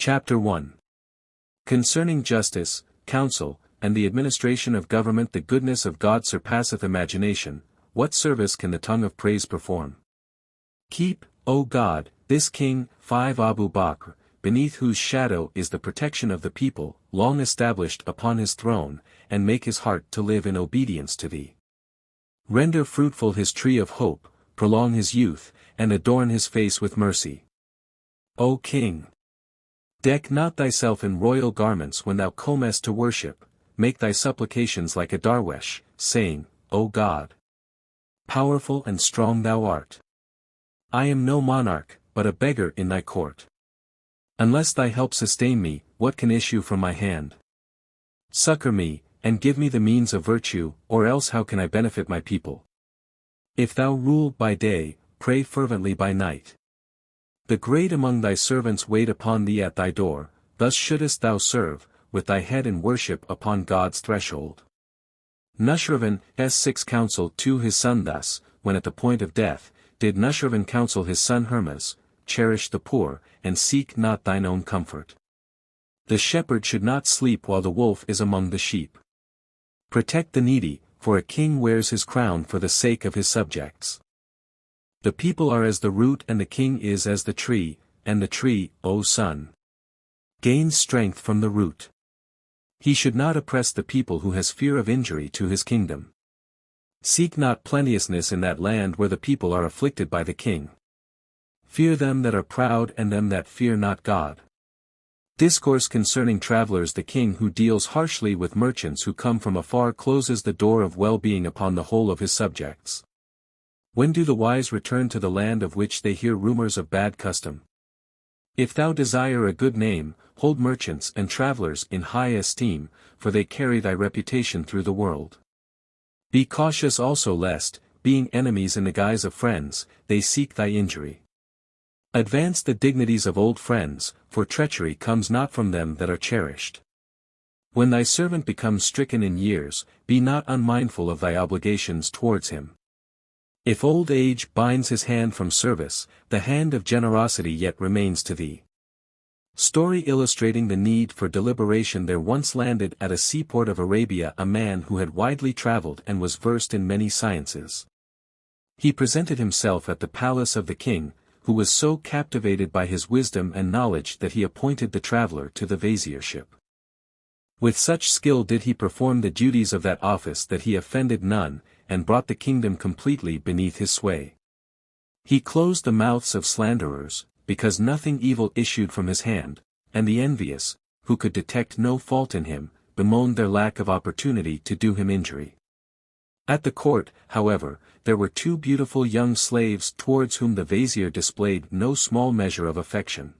Chapter 1. Concerning justice, counsel, and the administration of government. The goodness of God surpasseth imagination. What service can the tongue of praise perform? Keep, O God, this king, 5 Abu Bakr, beneath whose shadow is the protection of the people, long established upon his throne, and make his heart to live in obedience to thee. Render fruitful his tree of hope, prolong his youth, and adorn his face with mercy. O King! Deck not thyself in royal garments when thou comest to worship, make thy supplications like a darwesh, saying, O God! Powerful and strong thou art. I am no monarch, but a beggar in thy court. Unless thy help sustain me, what can issue from my hand? Succor me, and give me the means of virtue, or else how can I benefit my people? If thou rule by day, pray fervently by night. The great among thy servants wait upon thee at thy door, thus shouldest thou serve, with thy head in worship upon God's threshold. Nushirvan S6 counseled to his son thus, when at the point of death, did Nushirvan counsel his son Hermes, cherish the poor, and seek not thine own comfort. The shepherd should not sleep while the wolf is among the sheep. Protect the needy, for a king wears his crown for the sake of his subjects. The people are as the root and the king is as the tree, and the tree, O son, gains strength from the root. He should not oppress the people who has fear of injury to his kingdom. Seek not plenteousness in that land where the people are afflicted by the king. Fear them that are proud and them that fear not God. Discourse concerning travelers. The king who deals harshly with merchants who come from afar closes the door of well-being upon the whole of his subjects. When do the wise return to the land of which they hear rumors of bad custom? If thou desire a good name, hold merchants and travelers in high esteem, for they carry thy reputation through the world. Be cautious also lest, being enemies in the guise of friends, they seek thy injury. Advance the dignities of old friends, for treachery comes not from them that are cherished. When thy servant becomes stricken in years, be not unmindful of thy obligations towards him. If old age binds his hand from service, the hand of generosity yet remains to thee. Story illustrating the need for deliberation. There once landed at a seaport of Arabia a man who had widely traveled and was versed in many sciences. He presented himself at the palace of the king, who was so captivated by his wisdom and knowledge that he appointed the traveler to the viziership. With such skill did he perform the duties of that office that he offended none, and brought the kingdom completely beneath his sway. He closed the mouths of slanderers, because nothing evil issued from his hand, and the envious, who could detect no fault in him, bemoaned their lack of opportunity to do him injury. At the court, however, there were 2 beautiful young slaves towards whom the vizier displayed no small measure of affection.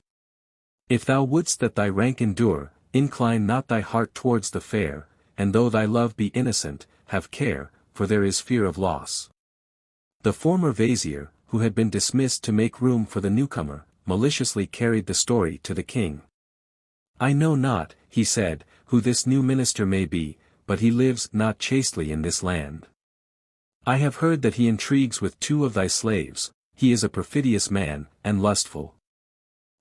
If thou wouldst that thy rank endure, incline not thy heart towards the fair, and though thy love be innocent, have care, for there is fear of loss. The former vizier, who had been dismissed to make room for the newcomer, maliciously carried the story to the king. I know not, he said, who this new minister may be, but he lives not chastely in this land. I have heard that he intrigues with 2 of thy slaves. He is a perfidious man, and lustful.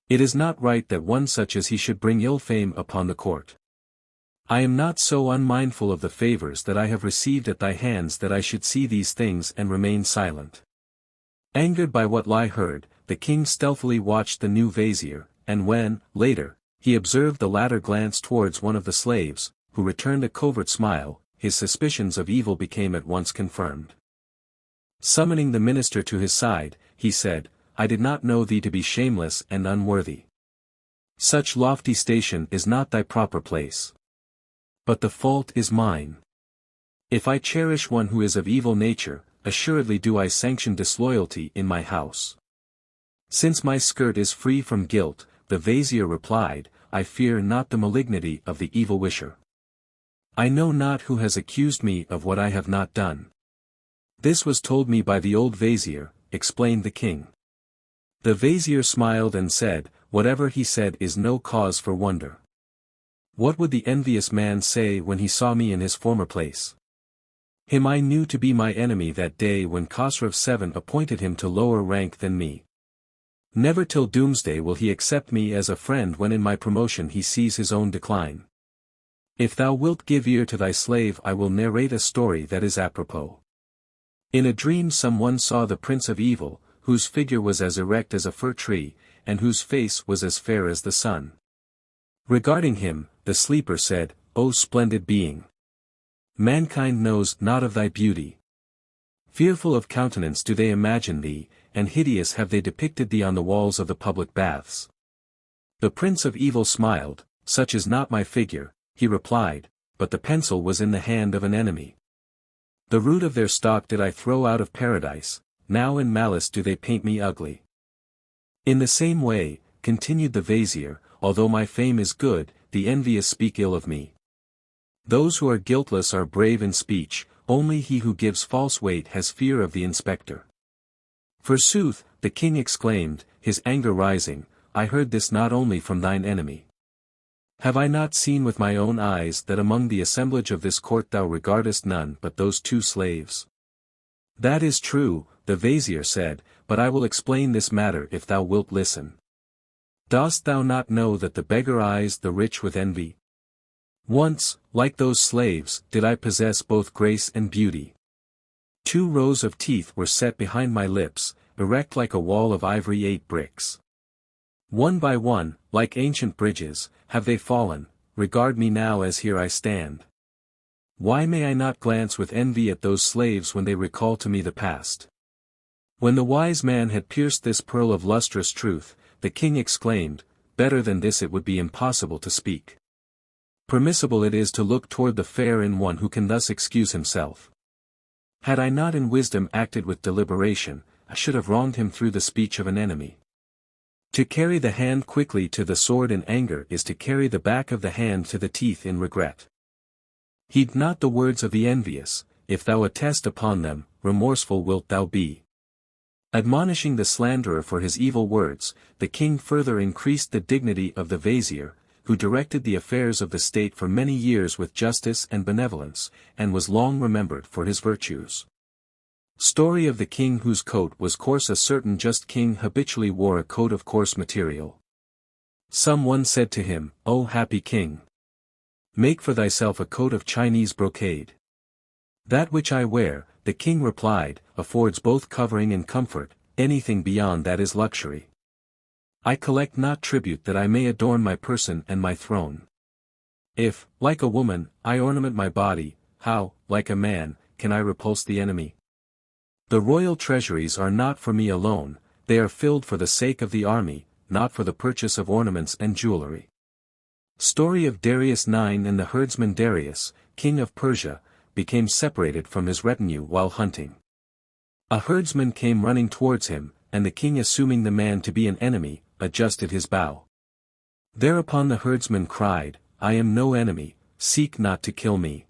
It is not right that one such as he should bring ill fame upon the court. I am not so unmindful of the favors that I have received at thy hands that I should see these things and remain silent. Angered by what lie heard, the king stealthily watched the new vizier, and when, later, he observed the latter glance towards one of the slaves, who returned a covert smile, his suspicions of evil became at once confirmed. Summoning the minister to his side, he said, I did not know thee to be shameless and unworthy. Such lofty station is not thy proper place. But the fault is mine. If I cherish one who is of evil nature, assuredly do I sanction disloyalty in my house. Since my skirt is free from guilt, the vizier replied, I fear not the malignity of the evil wisher. I know not who has accused me of what I have not done. This was told me by the old vizier, explained the king. The vizier smiled and said, whatever he said is no cause for wonder. What would the envious man say when he saw me in his former place? Him I knew to be my enemy that day when Khosrow 7 appointed him to lower rank than me. Never till doomsday will he accept me as a friend when in my promotion he sees his own decline. If thou wilt give ear to thy slave I will narrate a story that is apropos. In a dream someone saw the Prince of Evil, whose figure was as erect as a fir tree, and whose face was as fair as the sun. Regarding him, the sleeper said, O splendid being! Mankind knows not of thy beauty. Fearful of countenance do they imagine thee, and hideous have they depicted thee on the walls of the public baths. The Prince of Evil smiled, Such is not my figure, he replied, but the pencil was in the hand of an enemy. The root of their stock did I throw out of paradise, now in malice do they paint me ugly. In the same way, continued the Vizier, although my fame is good, the envious speak ill of me. Those who are guiltless are brave in speech, only he who gives false weight has fear of the inspector. Forsooth, the king exclaimed, his anger rising, I heard this not only from thine enemy. Have I not seen with my own eyes that among the assemblage of this court thou regardest none but those 2 slaves? That is true, the Vizier said, but I will explain this matter if thou wilt listen. Dost thou not know that the beggar eyes the rich with envy? Once, like those slaves, did I possess both grace and beauty. 2 rows of teeth were set behind my lips, erect like a wall of ivory 8 bricks. One by one, like ancient bridges, have they fallen, regard me now as here I stand. Why may I not glance with envy at those slaves when they recall to me the past? When the wise man had pierced this pearl of lustrous truth, the king exclaimed, Better than this it would be impossible to speak. Permissible it is to look toward the fair in one who can thus excuse himself. Had I not in wisdom acted with deliberation, I should have wronged him through the speech of an enemy. To carry the hand quickly to the sword in anger is to carry the back of the hand to the teeth in regret. Heed not the words of the envious, if thou attest upon them, remorseful wilt thou be. Admonishing the slanderer for his evil words, the king further increased the dignity of the Vizier, who directed the affairs of the state for many years with justice and benevolence, and was long remembered for his virtues. Story of the king whose coat was coarse. A certain just king habitually wore a coat of coarse material. Some one said to him, O happy king! Make for thyself a coat of Chinese brocade. That which I wear, the king replied, affords both covering and comfort, anything beyond that is luxury. I collect not tribute that I may adorn my person and my throne. If, like a woman, I ornament my body, how, like a man, can I repulse the enemy? The royal treasuries are not for me alone, they are filled for the sake of the army, not for the purchase of ornaments and jewelry. Story of Darius IX. And the herdsman Darius, king of Persia, became separated from his retinue while hunting. A herdsman came running towards him, and the king, assuming the man to be an enemy, adjusted his bow. Thereupon the herdsman cried, I am no enemy, seek not to kill me.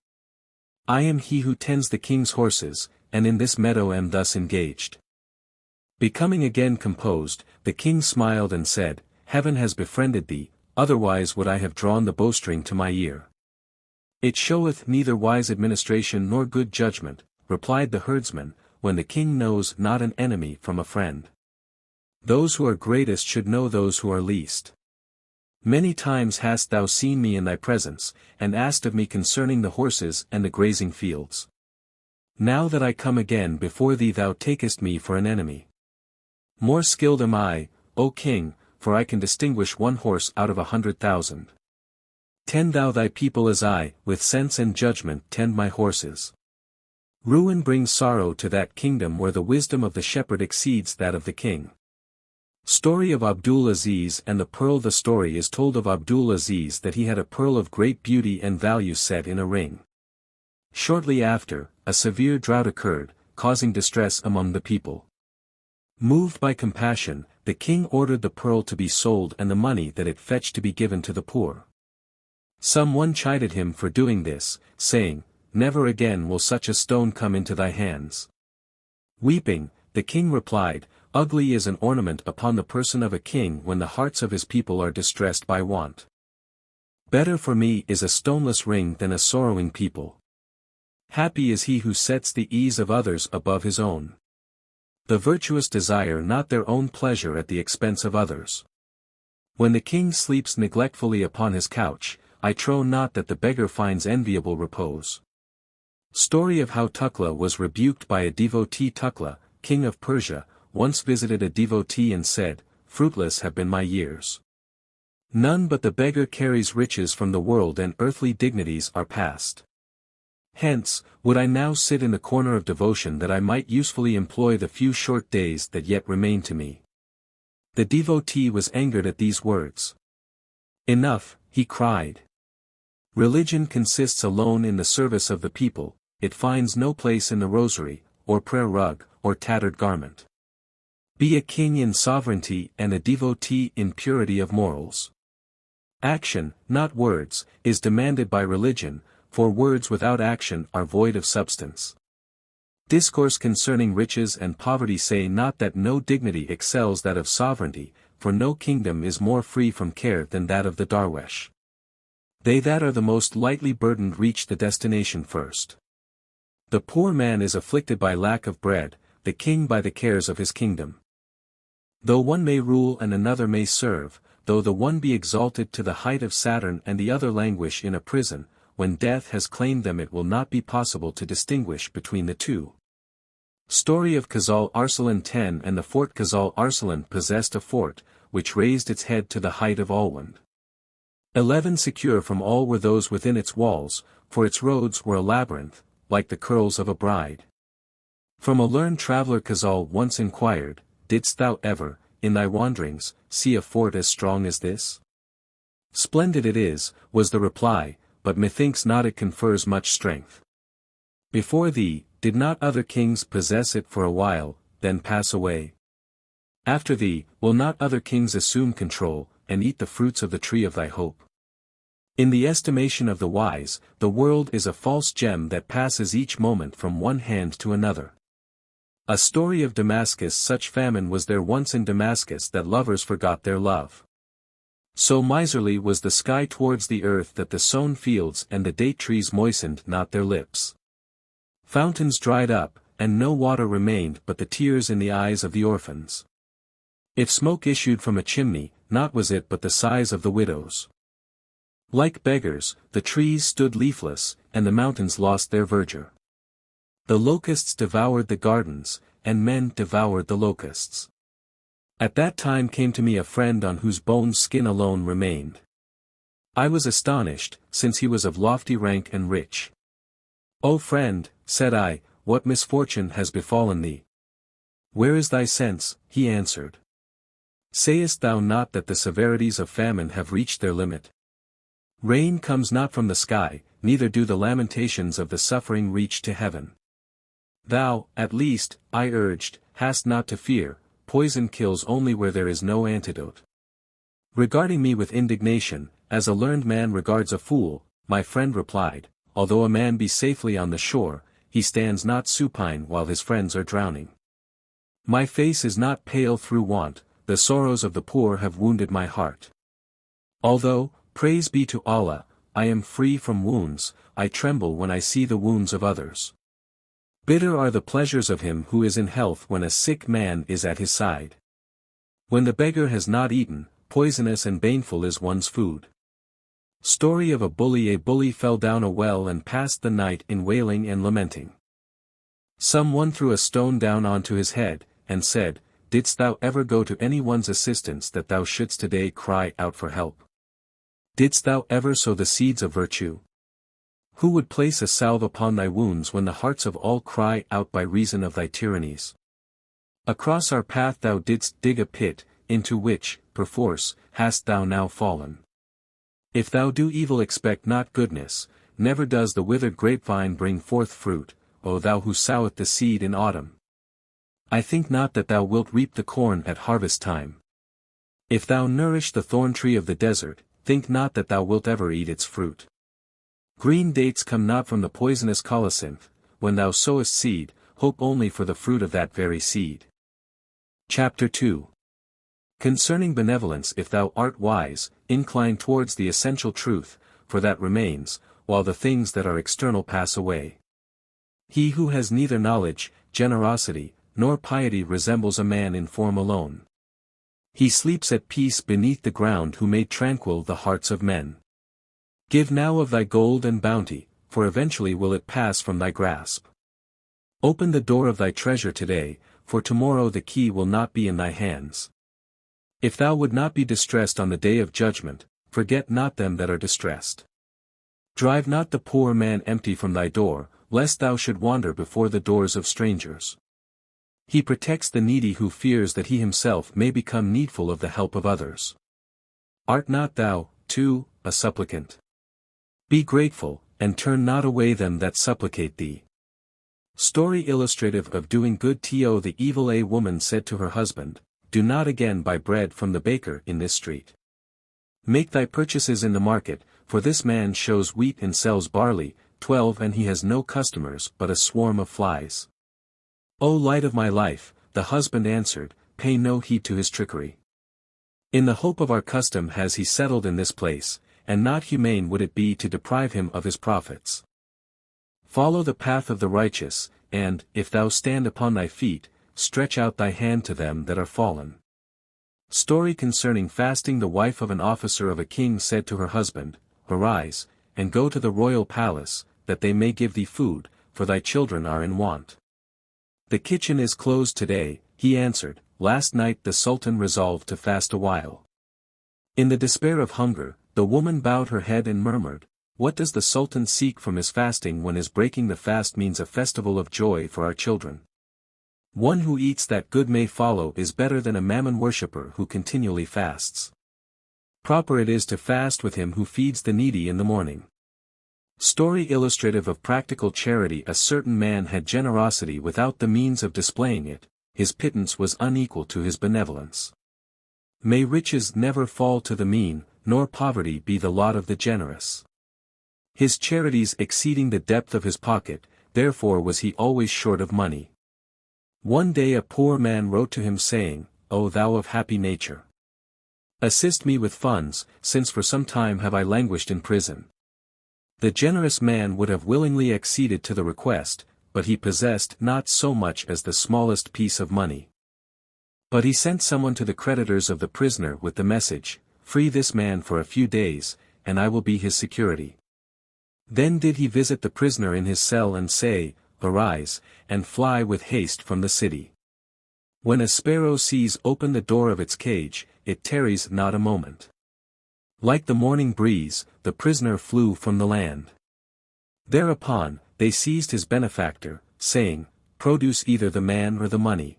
I am he who tends the king's horses, and in this meadow am thus engaged. Becoming again composed, the king smiled and said, Heaven has befriended thee, otherwise would I have drawn the bowstring to my ear. It showeth neither wise administration nor good judgment, replied the herdsman, when the king knows not an enemy from a friend. Those who are greatest should know those who are least. Many times hast thou seen me in thy presence, and asked of me concerning the horses and the grazing fields. Now that I come again before thee thou takest me for an enemy. More skilled am I, O king, for I can distinguish 1 horse out of 100,000. Tend thou thy people as I, with sense and judgment, tend my horses. Ruin brings sorrow to that kingdom where the wisdom of the shepherd exceeds that of the king. Story of Abdul Aziz and the pearl. The story is told of Abdul Aziz that he had a pearl of great beauty and value set in a ring. Shortly after, a severe drought occurred, causing distress among the people. Moved by compassion, the king ordered the pearl to be sold and the money that it fetched to be given to the poor. Some one chided him for doing this, saying, Never again will such a stone come into thy hands. Weeping, the king replied, Ugly is an ornament upon the person of a king when the hearts of his people are distressed by want. Better for me is a stoneless ring than a sorrowing people. Happy is he who sets the ease of others above his own. The virtuous desire not their own pleasure at the expense of others. When the king sleeps neglectfully upon his couch, I trow not that the beggar finds enviable repose. Story of how Tukla was rebuked by a devotee. Tukla, king of Persia, once visited a devotee and said, "Fruitless have been my years. None but the beggar carries riches from the world and earthly dignities are past. Hence, would I now sit in the corner of devotion that I might usefully employ the few short days that yet remain to me." The devotee was angered at these words. "Enough," he cried. "Religion consists alone in the service of the people, it finds no place in the rosary, or prayer rug, or tattered garment. Be a king in sovereignty and a devotee in purity of morals. Action, not words, is demanded by religion, for words without action are void of substance. Discourse concerning riches and poverty say not that no dignity excels that of sovereignty, for no kingdom is more free from care than that of the darwesh. They that are the most lightly burdened reach the destination first. The poor man is afflicted by lack of bread, the king by the cares of his kingdom. Though one may rule and another may serve, though the one be exalted to the height of Saturn and the other languish in a prison, when death has claimed them it will not be possible to distinguish between the two." Story of Khazal Arslan X and the fort. Khazal Arslan possessed a fort, which raised its head to the height of Alwand. 11 Secure from all were those within its walls, for its roads were a labyrinth, like the curls of a bride. From a learned traveller Khazal once inquired, "Didst thou ever, in thy wanderings, see a fort as strong as this?" "Splendid it is," was the reply, "but methinks not it confers much strength. Before thee, did not other kings possess it for a while, then pass away? After thee, will not other kings assume control, and eat the fruits of the tree of thy hope? In the estimation of the wise, the world is a false gem that passes each moment from one hand to another." A story of Damascus. Such famine was there once in Damascus that lovers forgot their love. So miserly was the sky towards the earth that the sown fields and the date trees moistened not their lips. Fountains dried up, and no water remained but the tears in the eyes of the orphans. If smoke issued from a chimney, naught was it but the sighs of the widows. Like beggars, the trees stood leafless, and the mountains lost their verdure. The locusts devoured the gardens, and men devoured the locusts. At that time came to me a friend on whose bones skin alone remained. I was astonished, since he was of lofty rank and rich. "O friend," said I, "what misfortune has befallen thee?" "Where is thy sense?" he answered. "Sayest thou not that the severities of famine have reached their limit? Rain comes not from the sky, neither do the lamentations of the suffering reach to heaven. Thou, at least," I urged, "hast not to fear, poison kills only where there is no antidote." Regarding me with indignation, as a learned man regards a fool, my friend replied, "Although a man be safely on the shore, he stands not supine while his friends are drowning. My face is not pale through want, the sorrows of the poor have wounded my heart. Although, praise be to Allah, I am free from wounds, I tremble when I see the wounds of others. Bitter are the pleasures of him who is in health when a sick man is at his side. When the beggar has not eaten, poisonous and baneful is one's food." Story of a bully. A bully fell down a well and passed the night in wailing and lamenting. Some one threw a stone down onto his head, and said, "Didst thou ever go to any one's assistance that thou shouldst today cry out for help? Didst thou ever sow the seeds of virtue? Who would place a salve upon thy wounds when the hearts of all cry out by reason of thy tyrannies? Across our path thou didst dig a pit, into which, perforce, hast thou now fallen. If thou do evil expect not goodness, never does the withered grapevine bring forth fruit, O thou who soweth the seed in autumn. I think not that thou wilt reap the corn at harvest time. If thou nourish the thorn tree of the desert, think not that thou wilt ever eat its fruit. Green dates come not from the poisonous colocynth, when thou sowest seed, hope only for the fruit of that very seed." Chapter 2. Concerning benevolence. If thou art wise, incline towards the essential truth, for that remains, while the things that are external pass away. He who has neither knowledge, generosity, nor piety resembles a man in form alone. He sleeps at peace beneath the ground who made tranquil the hearts of men. Give now of thy gold and bounty, for eventually will it pass from thy grasp. Open the door of thy treasure today, for tomorrow the key will not be in thy hands. If thou would not be distressed on the day of judgment, forget not them that are distressed. Drive not the poor man empty from thy door, lest thou should wander before the doors of strangers. He protects the needy who fears that he himself may become needful of the help of others. Art not thou, too, a supplicant? Be grateful, and turn not away them that supplicate thee. Story illustrative of doing good. The evil a woman said to her husband, do not again buy bread from the baker in this street. Make thy purchases in the market, for this man shows wheat and sells barley. 12 And he has no customers but a swarm of flies. O light of my life, the husband answered, pay no heed to his trickery. In the hope of our custom has he settled in this place, and not humane would it be to deprive him of his profits. Follow the path of the righteous, and, if thou stand upon thy feet, stretch out thy hand to them that are fallen. Story concerning fasting. The wife of an officer of a king said to her husband, arise, and go to the royal palace, that they may give thee food, for thy children are in want. The kitchen is closed today, he answered. Last night the Sultan resolved to fast a while. In the despair of hunger, the woman bowed her head and murmured, what does the Sultan seek from his fasting when his breaking the fast means a festival of joy for our children? One who eats that good may follow is better than a mammon worshipper who continually fasts. Proper it is to fast with him who feeds the needy in the morning. Story illustrative of practical charity. A certain man had generosity without the means of displaying it, his pittance was unequal to his benevolence. May riches never fall to the mean, nor poverty be the lot of the generous. His charities exceeding the depth of his pocket, therefore was he always short of money. One day a poor man wrote to him saying, O thou of happy nature! Assist me with funds, since for some time have I languished in prison. The generous man would have willingly acceded to the request, but he possessed not so much as the smallest piece of money. But he sent someone to the creditors of the prisoner with the message, free this man for a few days, and I will be his security. Then did he visit the prisoner in his cell and say, arise, and fly with haste from the city. When a sparrow sees open the door of its cage, it tarries not a moment. Like the morning breeze, the prisoner flew from the land. Thereupon, they seized his benefactor, saying, produce either the man or the money.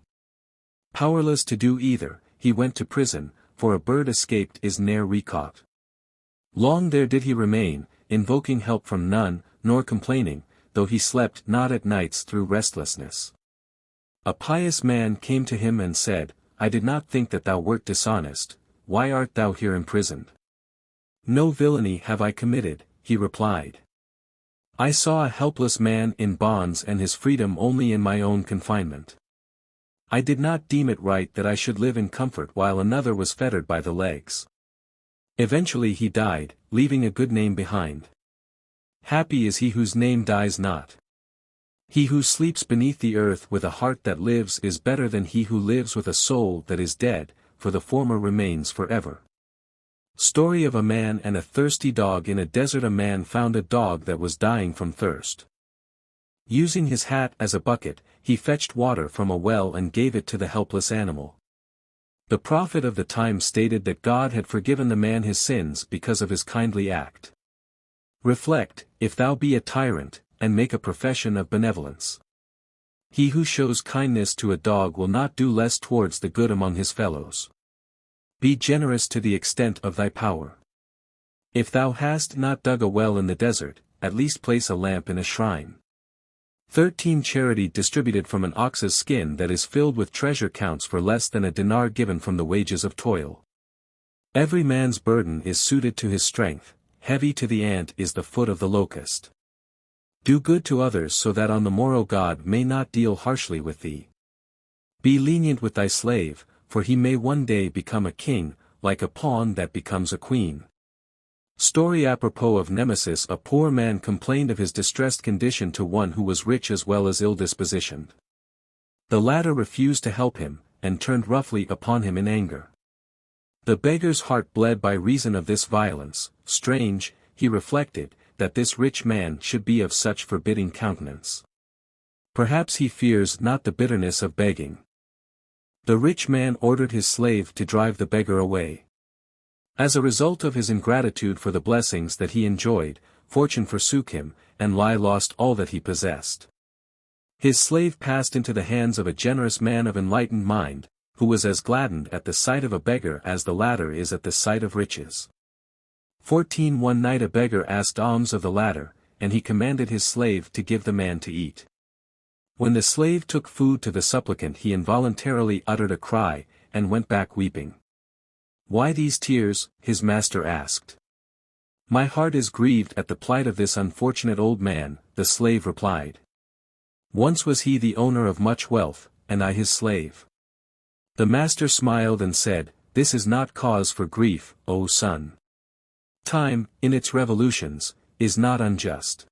Powerless to do either, he went to prison, for a bird escaped is ne'er recaught. Long there did he remain, invoking help from none, nor complaining, though he slept not at nights through restlessness. A pious man came to him and said, I did not think that thou wert dishonest, why art thou here imprisoned? No villainy have I committed, he replied. I saw a helpless man in bonds and his freedom only in my own confinement. I did not deem it right that I should live in comfort while another was fettered by the legs. Eventually he died, leaving a good name behind. Happy is he whose name dies not. He who sleeps beneath the earth with a heart that lives is better than he who lives with a soul that is dead, for the former remains forever. Story of a man and a thirsty dog. In a desert a man found a dog that was dying from thirst. Using his hat as a bucket, he fetched water from a well and gave it to the helpless animal. The prophet of the time stated that God had forgiven the man his sins because of his kindly act. Reflect, if thou be a tyrant, and make a profession of benevolence. He who shows kindness to a dog will not do less towards the good among his fellows. Be generous to the extent of thy power. If thou hast not dug a well in the desert, at least place a lamp in a shrine. 13 Charity distributed from an ox's skin that is filled with treasure counts for less than a dinar given from the wages of toil. Every man's burden is suited to his strength, heavy to the ant is the foot of the locust. Do good to others so that on the morrow God may not deal harshly with thee. Be lenient with thy slave, for he may one day become a king, like a pawn that becomes a queen. Story apropos of Nemesis. A poor man complained of his distressed condition to one who was rich as well as ill-dispositioned. The latter refused to help him, and turned roughly upon him in anger. The beggar's heart bled by reason of this violence. Strange, he reflected, that this rich man should be of such forbidding countenance. Perhaps he fears not the bitterness of begging. The rich man ordered his slave to drive the beggar away. As a result of his ingratitude for the blessings that he enjoyed, fortune forsook him, and Lai lost all that he possessed. His slave passed into the hands of a generous man of enlightened mind, who was as gladdened at the sight of a beggar as the latter is at the sight of riches. 14 One night a beggar asked alms of the latter, and he commanded his slave to give the man to eat. When the slave took food to the supplicant he involuntarily uttered a cry, and went back weeping. "Why these tears?" his master asked. "My heart is grieved at the plight of this unfortunate old man," the slave replied. "Once was he the owner of much wealth, and I his slave." The master smiled and said, "This is not cause for grief, O son. Time, in its revolutions, is not unjust.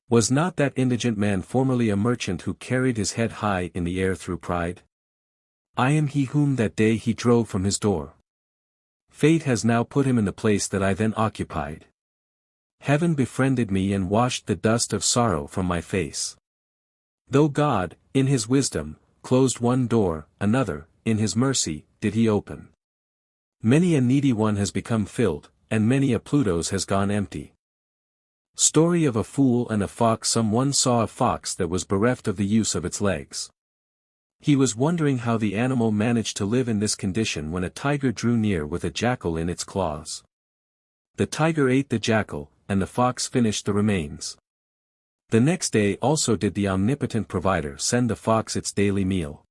Was not that indigent man formerly a merchant who carried his head high in the air through pride? I am he whom that day he drove from his door. Fate has now put him in the place that I then occupied. Heaven befriended me and washed the dust of sorrow from my face. Though God, in his wisdom, closed one door, another, in his mercy, did he open. Many a needy one has become filled, and many a Pluto's has gone empty." Story of a Fool and a Fox. Someone saw a fox that was bereft of the use of its legs. He was wondering how the animal managed to live in this condition when a tiger drew near with a jackal in its claws. The tiger ate the jackal, and the fox finished the remains. The next day also did the omnipotent provider send the fox its daily meal.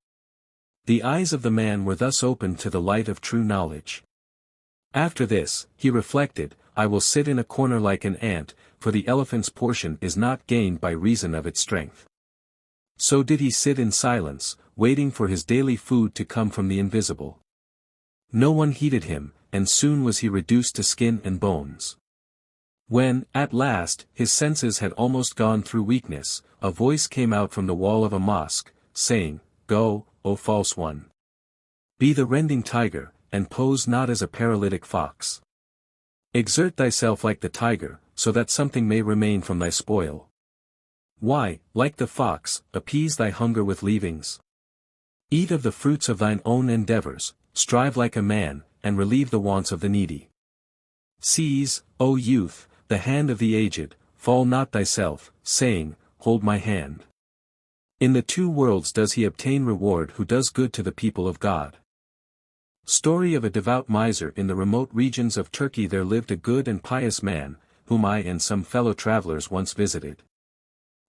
The eyes of the man were thus opened to the light of true knowledge. After this, he reflected, I will sit in a corner like an ant, for the elephant's portion is not gained by reason of its strength. So did he sit in silence, waiting for his daily food to come from the invisible. No one heeded him, and soon was he reduced to skin and bones. When, at last, his senses had almost gone through weakness, a voice came out from the wall of a mosque, saying, Go, O false one. Be the rending tiger, and pose not as a paralytic fox. Exert thyself like the tiger, so that something may remain from thy spoil. Why, like the fox, appease thy hunger with leavings? Eat of the fruits of thine own endeavors, strive like a man, and relieve the wants of the needy. Seize, O youth, the hand of the aged, fall not thyself, saying, Hold my hand. In the two worlds does he obtain reward who does good to the people of God. Story of a devout miser. In the remote regions of Turkey there lived a good and pious man, whom I and some fellow travelers once visited.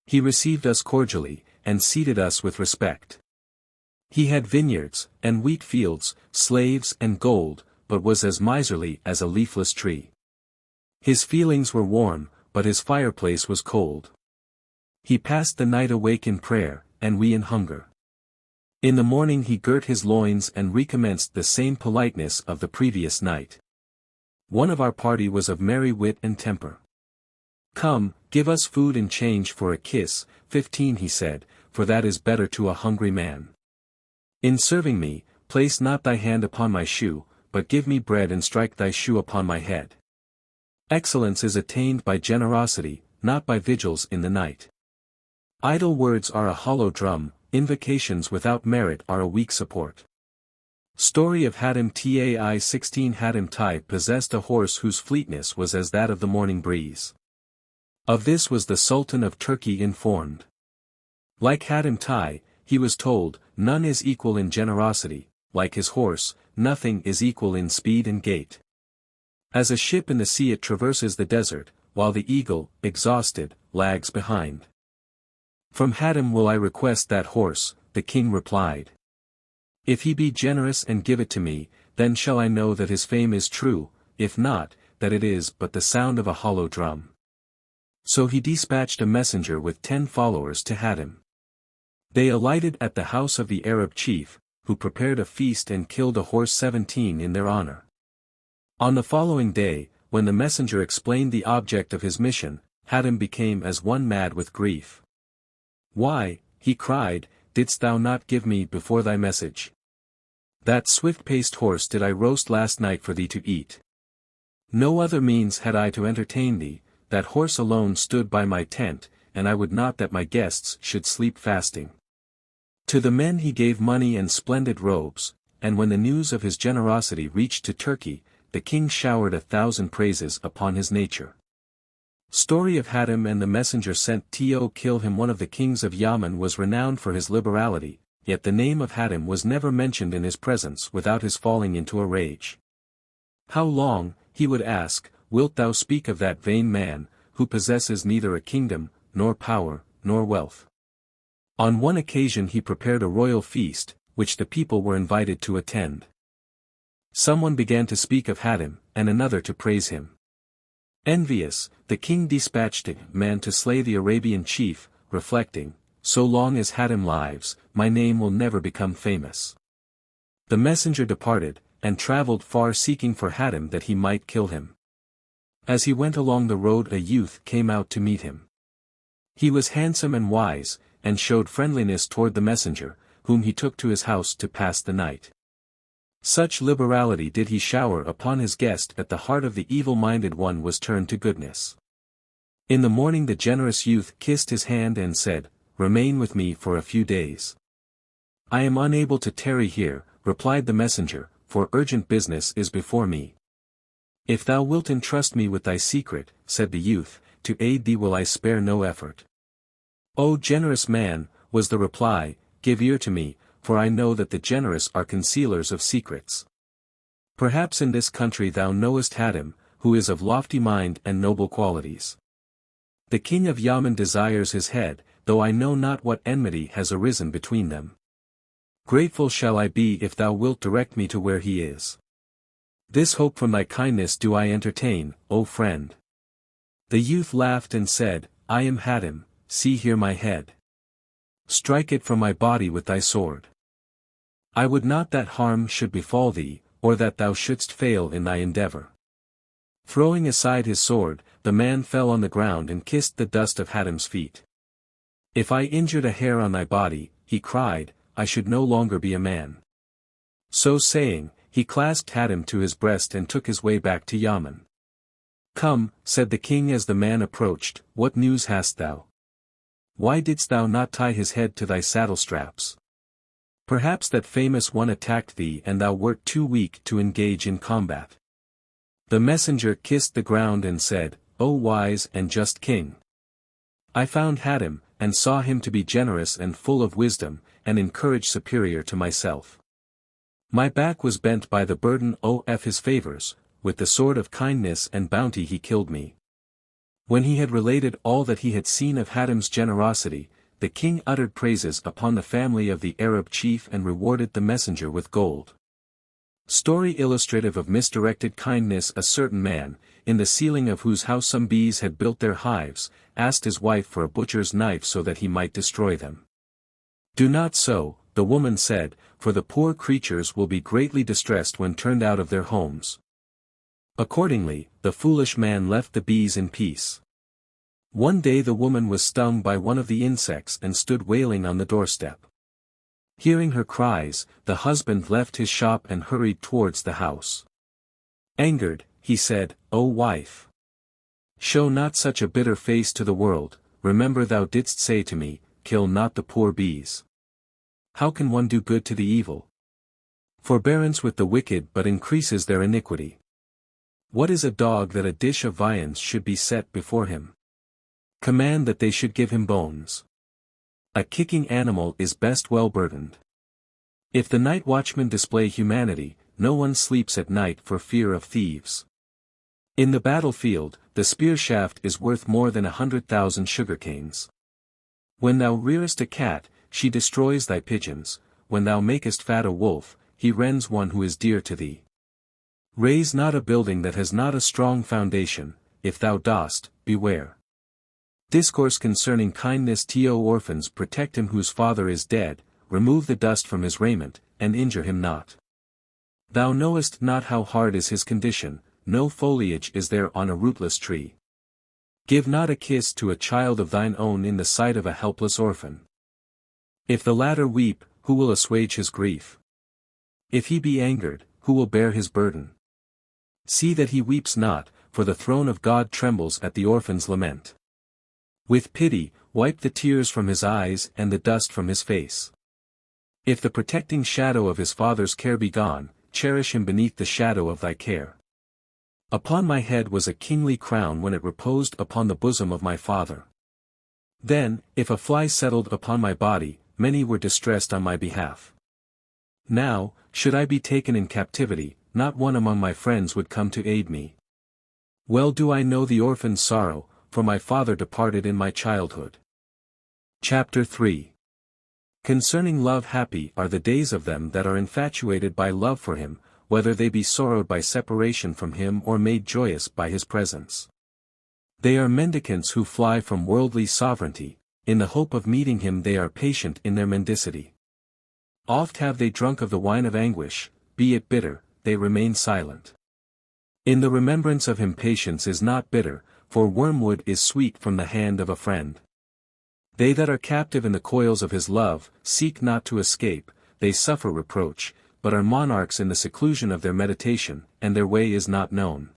He received us cordially, and seated us with respect. He had vineyards, and wheat fields, slaves and gold, but was as miserly as a leafless tree. His feelings were warm, but his fireplace was cold. He passed the night awake in prayer, and we in hunger. In the morning he girt his loins and recommenced the same politeness of the previous night. One of our party was of merry wit and temper. Come, give us food in change for a kiss, 15 he said, for that is better to a hungry man. In serving me, place not thy hand upon my shoe, but give me bread and strike thy shoe upon my head. Excellence is attained by generosity, not by vigils in the night. Idle words are a hollow drum, invocations without merit are a weak support. Story of Hatim Tai. 16 Hatim Tai possessed a horse whose fleetness was as that of the morning breeze. Of this was the Sultan of Turkey informed. Like Hatim Tai, he was told, none is equal in generosity, like his horse, nothing is equal in speed and gait. As a ship in the sea it traverses the desert, while the eagle, exhausted, lags behind. From Hatim will I request that horse, the king replied. If he be generous and give it to me, then shall I know that his fame is true, if not, that it is but the sound of a hollow drum. So he dispatched a messenger with 10 followers to Hatim. They alighted at the house of the Arab chief, who prepared a feast and killed a horse 17 in their honor. On the following day, when the messenger explained the object of his mission, Hatim became as one mad with grief. Why, he cried, didst thou not give me before thy message? That swift-paced horse did I roast last night for thee to eat. No other means had I to entertain thee, that horse alone stood by my tent, and I would not that my guests should sleep fasting. To the men he gave money and splendid robes, and when the news of his generosity reached to Turkey, the king showered 1,000 praises upon his nature. Story of Hatim and the messenger sent to kill him. One of the kings of Yemen was renowned for his liberality, yet the name of Hatim was never mentioned in his presence without his falling into a rage. How long, he would ask, wilt thou speak of that vain man, who possesses neither a kingdom, nor power, nor wealth? On one occasion he prepared a royal feast, which the people were invited to attend. Someone began to speak of Hatim, and another to praise him. Envious, the king dispatched a man to slay the Arabian chief, reflecting, so long as Hatim lives, my name will never become famous. The messenger departed, and travelled far seeking for Hatim that he might kill him. As he went along the road a youth came out to meet him. He was handsome and wise, and showed friendliness toward the messenger, whom he took to his house to pass the night. Such liberality did he shower upon his guest that the heart of the evil-minded one was turned to goodness. In the morning the generous youth kissed his hand and said, "Remain with me for a few days." "I am unable to tarry here," replied the messenger, "for urgent business is before me." "If thou wilt entrust me with thy secret," said the youth, "to aid thee will I spare no effort." "O generous man," was the reply, "give ear to me, for I know that the generous are concealers of secrets. Perhaps in this country thou knowest Hatim, who is of lofty mind and noble qualities. The king of Yemen desires his head, though I know not what enmity has arisen between them. Grateful shall I be if thou wilt direct me to where he is. This hope from thy kindness do I entertain, O friend." The youth laughed and said, "I am Hatim, see here my head. Strike it from my body with thy sword. I would not that harm should befall thee, or that thou shouldst fail in thy endeavor." Throwing aside his sword, the man fell on the ground and kissed the dust of Hatim's feet. "If I injured a hair on thy body," he cried, "I should no longer be a man." So saying, he clasped Hatim to his breast and took his way back to Yemen. "Come," said the king as the man approached, "what news hast thou? Why didst thou not tie his head to thy saddle straps? Perhaps that famous one attacked thee and thou wert too weak to engage in combat." The messenger kissed the ground and said, "O wise and just king! I found Hatim, and saw him to be generous and full of wisdom, and in courage superior to myself. My back was bent by the burden of his favors, with the sword of kindness and bounty he killed me." When he had related all that he had seen of Hatim's generosity, the king uttered praises upon the family of the Arab chief and rewarded the messenger with gold. Story illustrative of misdirected kindness. A certain man, in the ceiling of whose house some bees had built their hives, asked his wife for a butcher's knife so that he might destroy them. "Do not so," the woman said, "for the poor creatures will be greatly distressed when turned out of their homes." Accordingly, the foolish man left the bees in peace. One day the woman was stung by one of the insects and stood wailing on the doorstep. Hearing her cries, the husband left his shop and hurried towards the house. Angered, he said, "O wife! Show not such a bitter face to the world, remember thou didst say to me, kill not the poor bees. How can one do good to the evil? Forbearance with the wicked but increases their iniquity. What is a dog that a dish of viands should be set before him? Command that they should give him bones. A kicking animal is best well burdened. If the night watchmen display humanity, no one sleeps at night for fear of thieves. In the battlefield, the spear shaft is worth more than 100,000 sugarcanes. When thou rearest a cat, she destroys thy pigeons, when thou makest fat a wolf, he rends one who is dear to thee. Raise not a building that has not a strong foundation, if thou dost, beware. Discourse concerning kindness to orphans. Protect him whose father is dead, remove the dust from his raiment, and injure him not. Thou knowest not how hard is his condition, no foliage is there on a rootless tree. Give not a kiss to a child of thine own in the sight of a helpless orphan. If the latter weep, who will assuage his grief? If he be angered, who will bear his burden? See that he weeps not, for the throne of God trembles at the orphan's lament. With pity, wipe the tears from his eyes and the dust from his face. If the protecting shadow of his father's care be gone, cherish him beneath the shadow of thy care. Upon my head was a kingly crown when it reposed upon the bosom of my father. Then, if a fly settled upon my body, many were distressed on my behalf. Now, should I be taken in captivity, not one among my friends would come to aid me. Well do I know the orphan's sorrow, for my father departed in my childhood. Chapter 3. Concerning love, happy are the days of them that are infatuated by love for him, whether they be sorrowed by separation from him or made joyous by his presence. They are mendicants who fly from worldly sovereignty, in the hope of meeting him they are patient in their mendicity. Oft have they drunk of the wine of anguish, be it bitter, they remain silent. In the remembrance of him patience is not bitter, for wormwood is sweet from the hand of a friend. They that are captive in the coils of his love, seek not to escape, they suffer reproach, but are monarchs in the seclusion of their meditation, and their way is not known.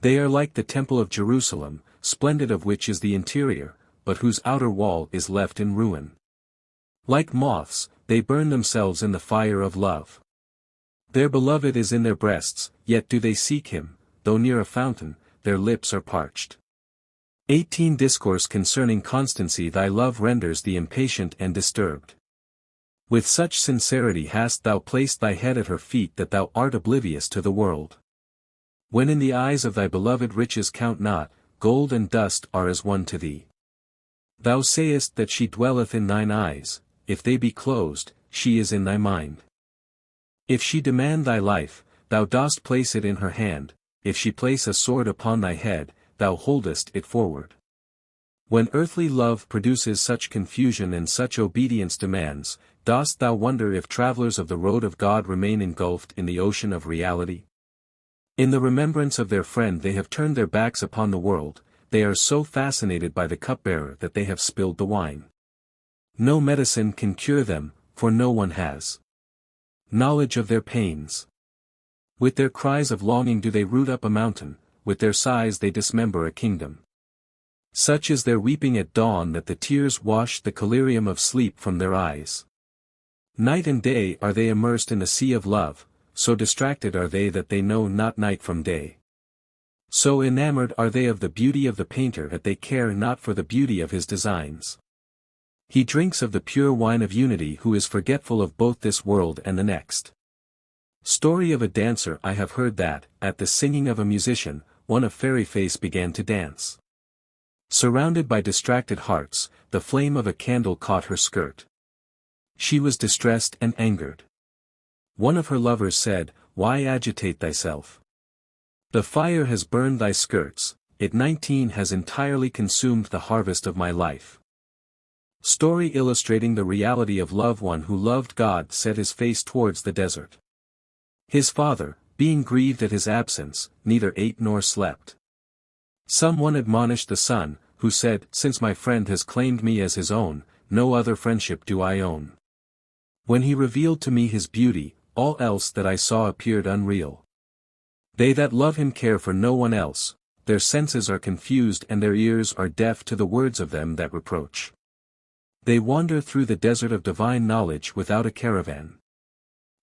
They are like the temple of Jerusalem, splendid of which is the interior, but whose outer wall is left in ruin. Like moths, they burn themselves in the fire of love. Their beloved is in their breasts, yet do they seek him, though near a fountain, their lips are parched. 18 Discourse concerning constancy. Thy love renders thee impatient and disturbed. With such sincerity hast thou placed thy head at her feet that thou art oblivious to the world. When in the eyes of thy beloved riches count not, gold and dust are as one to thee. Thou sayest that she dwelleth in thine eyes, if they be closed, she is in thy mind. If she demand thy life, thou dost place it in her hand, if she place a sword upon thy head, thou holdest it forward. When earthly love produces such confusion and such obedience demands, dost thou wonder if travelers of the road of God remain engulfed in the ocean of reality? In the remembrance of their friend they have turned their backs upon the world, they are so fascinated by the cupbearer that they have spilled the wine. No medicine can cure them, for no one has knowledge of their pains. With their cries of longing do they root up a mountain, with their sighs they dismember a kingdom. Such is their weeping at dawn that the tears wash the collyrium of sleep from their eyes. Night and day are they immersed in the sea of love, so distracted are they that they know not night from day. So enamored are they of the beauty of the painter that they care not for the beauty of his designs. He drinks of the pure wine of unity who is forgetful of both this world and the next. Story of a dancer. I have heard that, at the singing of a musician, one of fairy face began to dance. Surrounded by distracted hearts, the flame of a candle caught her skirt. She was distressed and angered. One of her lovers said, "Why agitate thyself? The fire has burned thy skirts, it 19 has entirely consumed the harvest of my life." Story illustrating the reality of love. One who loved God set his face towards the desert. His father, being grieved at his absence, neither ate nor slept. Someone admonished the son, who said, "Since my friend has claimed me as his own, no other friendship do I own." When he revealed to me his beauty, all else that I saw appeared unreal. They that love him care for no one else, their senses are confused and their ears are deaf to the words of them that reproach. They wander through the desert of divine knowledge without a caravan.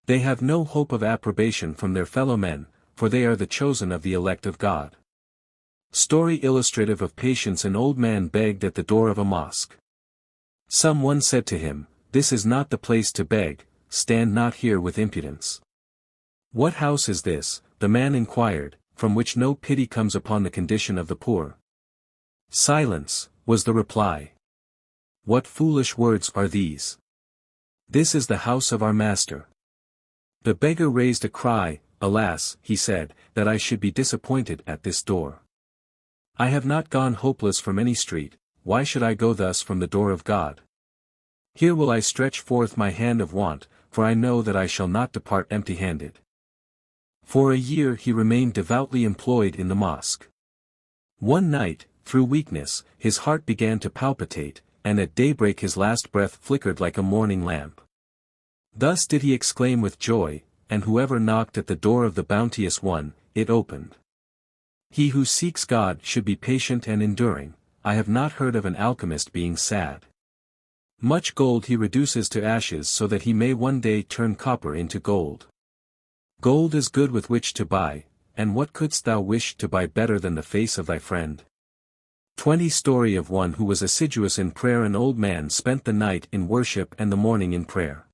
They have no hope of approbation from their fellow men, for they are the chosen of the elect of God. Story illustrative of patience. An old man begged at the door of a mosque. Some one said to him, "This is not the place to beg, stand not here with impudence." "What house is this?" the man inquired, "from which no pity comes upon the condition of the poor?" "Silence," was the reply. "What foolish words are these? This is the house of our master." The beggar raised a cry, "Alas," he said, "that I should be disappointed at this door. I have not gone hopeless from any street, why should I go thus from the door of God? Here will I stretch forth my hand of want, for I know that I shall not depart empty-handed." For a year he remained devoutly employed in the mosque. One night, through weakness, his heart began to palpitate, and at daybreak his last breath flickered like a morning lamp. Thus did he exclaim with joy, and whoever knocked at the door of the bounteous one, it opened. He who seeks God should be patient and enduring. I have not heard of an alchemist being sad. Much gold he reduces to ashes so that he may one day turn copper into gold. Gold is good with which to buy, and what couldst thou wish to buy better than the face of thy friend? 20 Story of one who was assiduous in prayer. An old man spent the night in worship and the morning in prayer.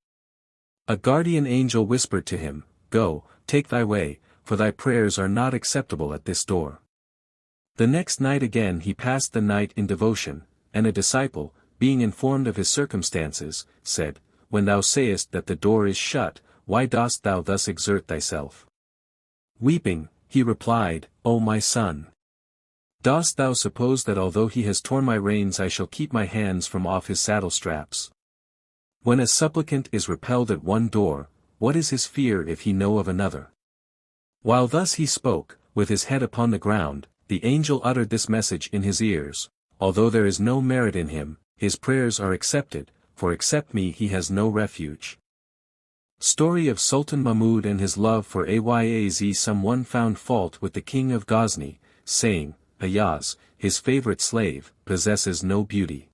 A guardian angel whispered to him, "Go, take thy way, for thy prayers are not acceptable at this door." The next night again he passed the night in devotion, and a disciple, being informed of his circumstances, said, "When thou sayest that the door is shut, why dost thou thus exert thyself?" Weeping, he replied, "O my son! Dost thou suppose that although he has torn my reins I shall keep my hands from off his saddle straps? When a supplicant is repelled at one door, what is his fear if he know of another?" While thus he spoke, with his head upon the ground, the angel uttered this message in his ears: "Although there is no merit in him, his prayers are accepted, for except me he has no refuge." Story of Sultan Mahmud and his love for Ayaz. Someone found fault with the king of Ghazni, saying, "Ayaz, his favorite slave, possesses no beauty.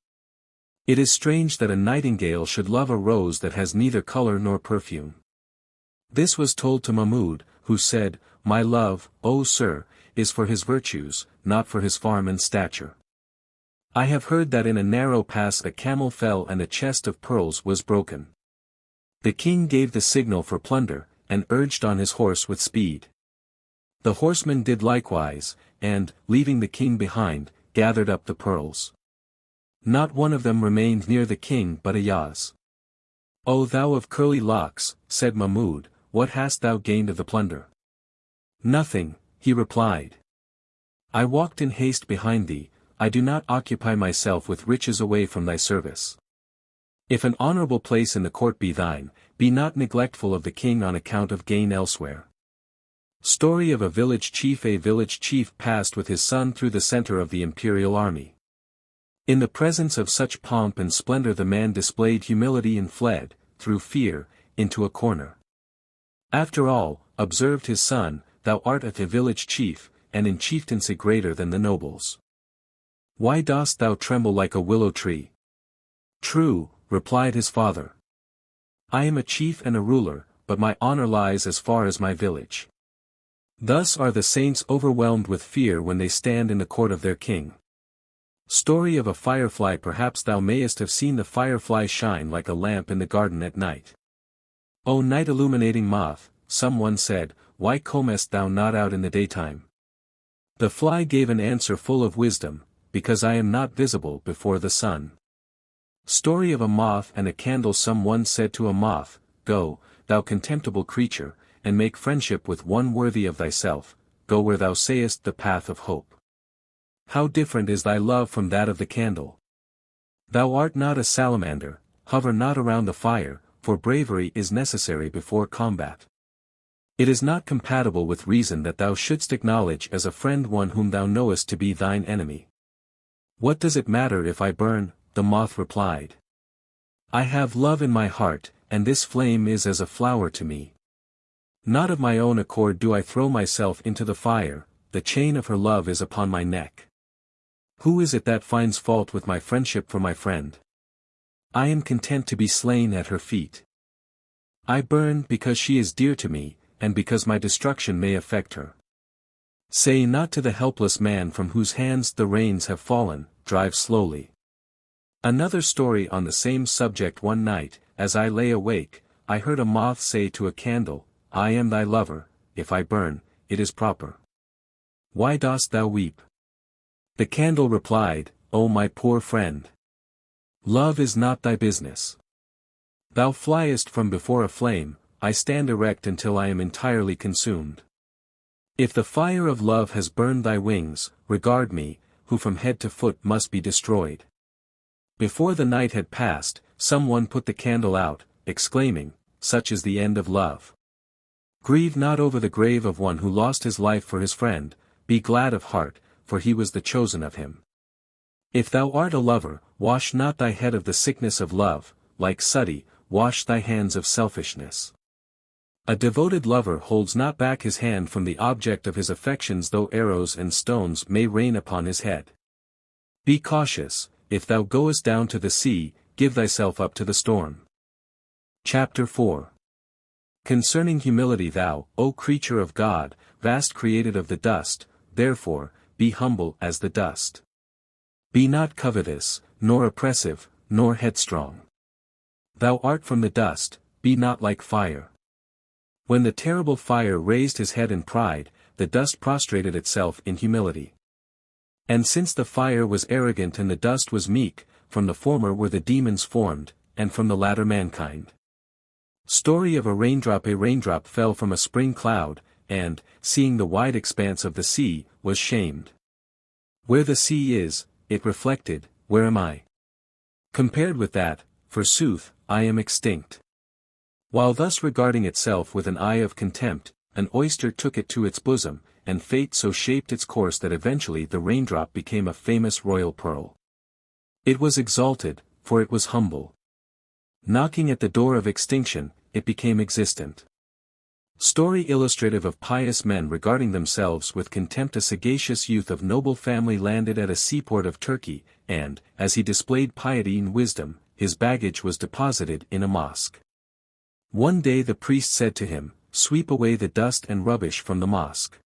It is strange that a nightingale should love a rose that has neither color nor perfume." This was told to Mahmud, who said, "My love, O sir, is for his virtues, not for his form and stature. I have heard that in a narrow pass a camel fell and a chest of pearls was broken. The king gave the signal for plunder, and urged on his horse with speed. The horsemen did likewise, and, leaving the king behind, gathered up the pearls. Not one of them remained near the king but Ayaz. "O thou of curly locks," said Mahmud, "what hast thou gained of the plunder?" "Nothing," he replied. "I walked in haste behind thee, I do not occupy myself with riches away from thy service. If an honorable place in the court be thine, be not neglectful of the king on account of gain elsewhere." Story of a village chief. A village chief passed with his son through the center of the imperial army. In the presence of such pomp and splendor the man displayed humility and fled, through fear, into a corner. "After all," observed his son, "thou art a village chief, and in chieftaincy greater than the nobles. Why dost thou tremble like a willow tree?" "True," replied his father. "I am a chief and a ruler, but my honor lies as far as my village." Thus are the saints overwhelmed with fear when they stand in the court of their king. Story of a firefly. Perhaps thou mayest have seen the firefly shine like a lamp in the garden at night. "O night illuminating moth," someone said, "why comest thou not out in the daytime?" The fly gave an answer full of wisdom, "Because I am not visible before the sun." Story of a moth and a candle. Someone said to a moth, "Go, thou contemptible creature, and make friendship with one worthy of thyself, go where thou sayest the path of hope. How different is thy love from that of the candle! Thou art not a salamander, hover not around the fire, for bravery is necessary before combat. It is not compatible with reason that thou shouldst acknowledge as a friend one whom thou knowest to be thine enemy." "What does it matter if I burn?" the moth replied. "I have love in my heart, and this flame is as a flower to me. Not of my own accord do I throw myself into the fire, the chain of her love is upon my neck. Who is it that finds fault with my friendship for my friend? I am content to be slain at her feet. I burn because she is dear to me, and because my destruction may affect her. Say not to the helpless man from whose hands the reins have fallen, drive slowly." Another story on the same subject. One night, as I lay awake, I heard a moth say to a candle, "I am thy lover, if I burn, it is proper. Why dost thou weep?" The candle replied, "O my poor friend! Love is not thy business. Thou fliest from before a flame, I stand erect until I am entirely consumed. If the fire of love has burned thy wings, regard me, who from head to foot must be destroyed." Before the night had passed, someone put the candle out, exclaiming, "Such is the end of love. Grieve not over the grave of one who lost his life for his friend, be glad of heart, for he was the chosen of him." If thou art a lover, wash not thy head of the sickness of love, like Saadi, wash thy hands of selfishness. A devoted lover holds not back his hand from the object of his affections, though arrows and stones may rain upon his head. Be cautious, if thou goest down to the sea, give thyself up to the storm. Chapter 4. Concerning humility. Thou, O creature of God, vast created of the dust, therefore, be humble as the dust. Be not covetous, nor oppressive, nor headstrong. Thou art from the dust, be not like fire. When the terrible fire raised his head in pride, the dust prostrated itself in humility. And since the fire was arrogant and the dust was meek, from the former were the demons formed, and from the latter mankind. Story of a raindrop. A raindrop fell from a spring cloud, and, seeing the wide expanse of the sea, was shamed. Where the sea is, it reflected, where am I? Compared with that, forsooth, I am extinct. While thus regarding itself with an eye of contempt, an oyster took it to its bosom, and fate so shaped its course that eventually the raindrop became a famous royal pearl. It was exalted, for it was humble. Knocking at the door of extinction, it became existent. Story illustrative of pious men regarding themselves with contempt. A sagacious youth of noble family landed at a seaport of Turkey, and, as he displayed piety and wisdom, his baggage was deposited in a mosque. One day the priest said to him, "Sweep away the dust and rubbish from the mosque."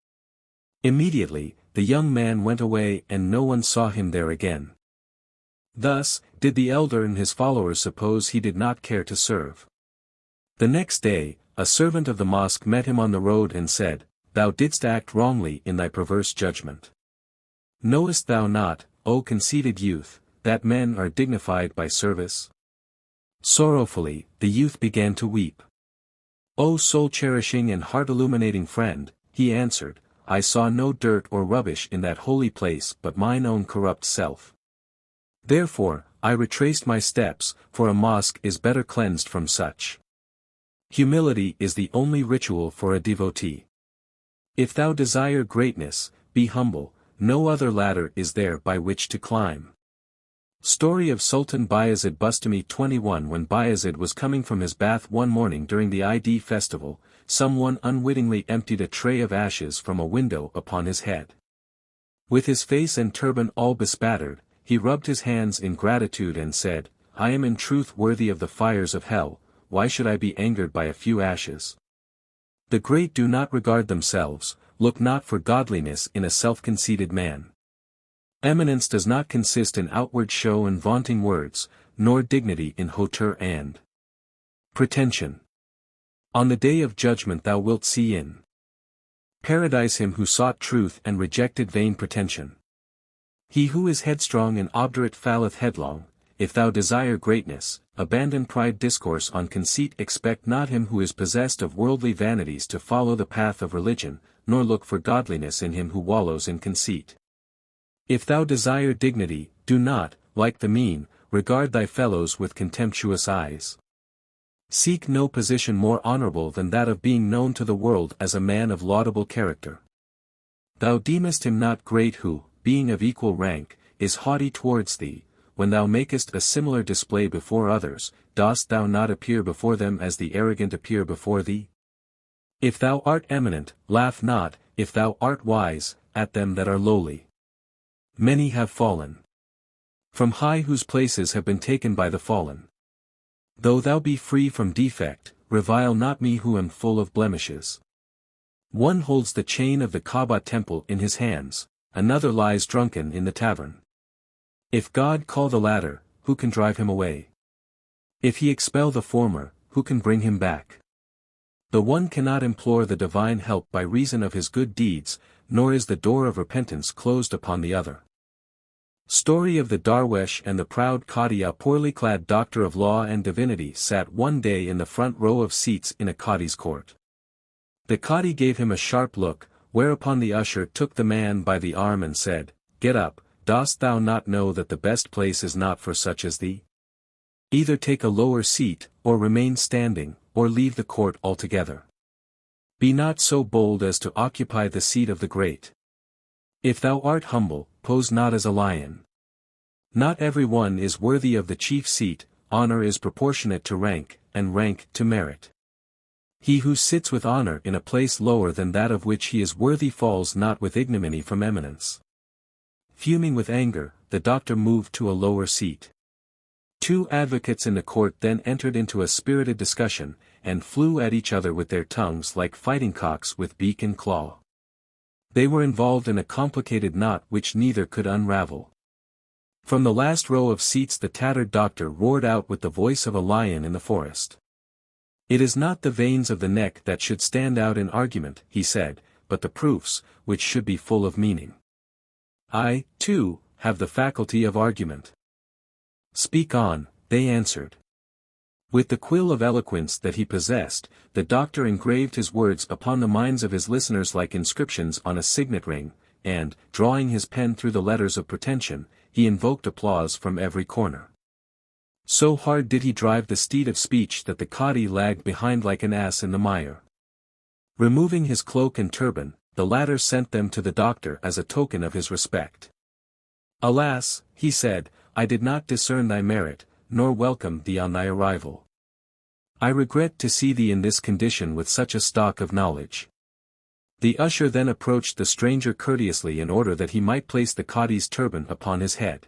Immediately, the young man went away and no one saw him there again. Thus, did the elder and his followers suppose he did not care to serve. The next day, a servant of the mosque met him on the road and said, "Thou didst act wrongly in thy perverse judgment. Knowest thou not, O conceited youth, that men are dignified by service?" Sorrowfully, the youth began to weep. "O soul-cherishing and heart-illuminating friend," he answered, "I saw no dirt or rubbish in that holy place but mine own corrupt self. Therefore, I retraced my steps, for a mosque is better cleansed from such. Humility is the only ritual for a devotee. If thou desire greatness, be humble, no other ladder is there by which to climb." Story of Sultan Bayezid. Bustami 21. When Bayezid was coming from his bath one morning during the Eid festival, someone unwittingly emptied a tray of ashes from a window upon his head. With his face and turban all bespattered, he rubbed his hands in gratitude and said, "I am in truth worthy of the fires of hell, why should I be angered by a few ashes?" The great do not regard themselves, look not for godliness in a self-conceited man. Eminence does not consist in outward show and vaunting words, nor dignity in hauteur and pretension. On the day of judgment thou wilt see in paradise him who sought truth and rejected vain pretension. He who is headstrong and obdurate falleth headlong. If thou desire greatness, abandon pride. Discourse on conceit. Expect not him who is possessed of worldly vanities to follow the path of religion, nor look for godliness in him who wallows in conceit. If thou desire dignity, do not, like the mean, regard thy fellows with contemptuous eyes. Seek no position more honorable than that of being known to the world as a man of laudable character. Thou deemest him not great who, being of equal rank, is haughty towards thee. When thou makest a similar display before others, dost thou not appear before them as the arrogant appear before thee? If thou art eminent, laugh not, if thou art wise, at them that are lowly. Many have fallen from high whose places have been taken by the fallen. Though thou be free from defect, revile not me who am full of blemishes. One holds the chain of the Kaaba temple in his hands, another lies drunken in the tavern. If God call the latter, who can drive him away? If he expel the former, who can bring him back? The one cannot implore the divine help by reason of his good deeds, nor is the door of repentance closed upon the other. Story of the Darwesh and the proud Qadi. A poorly clad doctor of law and divinity sat one day in the front row of seats in a Qadi's court. The Qadi gave him a sharp look, whereupon the usher took the man by the arm and said, "Get up, dost thou not know that the best place is not for such as thee? Either take a lower seat, or remain standing, or leave the court altogether. Be not so bold as to occupy the seat of the great. If thou art humble, pose not as a lion. Not every one is worthy of the chief seat, honor is proportionate to rank, and rank to merit. He who sits with honor in a place lower than that of which he is worthy falls not with ignominy from eminence. Fuming with anger, the doctor moved to a lower seat. Two advocates in the court then entered into a spirited discussion, and flew at each other with their tongues like fighting cocks with beak and claw. They were involved in a complicated knot which neither could unravel. From the last row of seats the tattered doctor roared out with the voice of a lion in the forest. "It is not the veins of the neck that should stand out in argument," he said, "but the proofs, which should be full of meaning. I, too, have the faculty of argument." "Speak on," they answered. With the quill of eloquence that he possessed, the doctor engraved his words upon the minds of his listeners like inscriptions on a signet ring, and, drawing his pen through the letters of pretension, he invoked applause from every corner. So hard did he drive the steed of speech that the Cadi lagged behind like an ass in the mire. Removing his cloak and turban, the latter sent them to the doctor as a token of his respect. "Alas," he said, "I did not discern thy merit, nor welcome thee on thy arrival. I regret to see thee in this condition with such a stock of knowledge." The usher then approached the stranger courteously in order that he might place the Cadi's turban upon his head.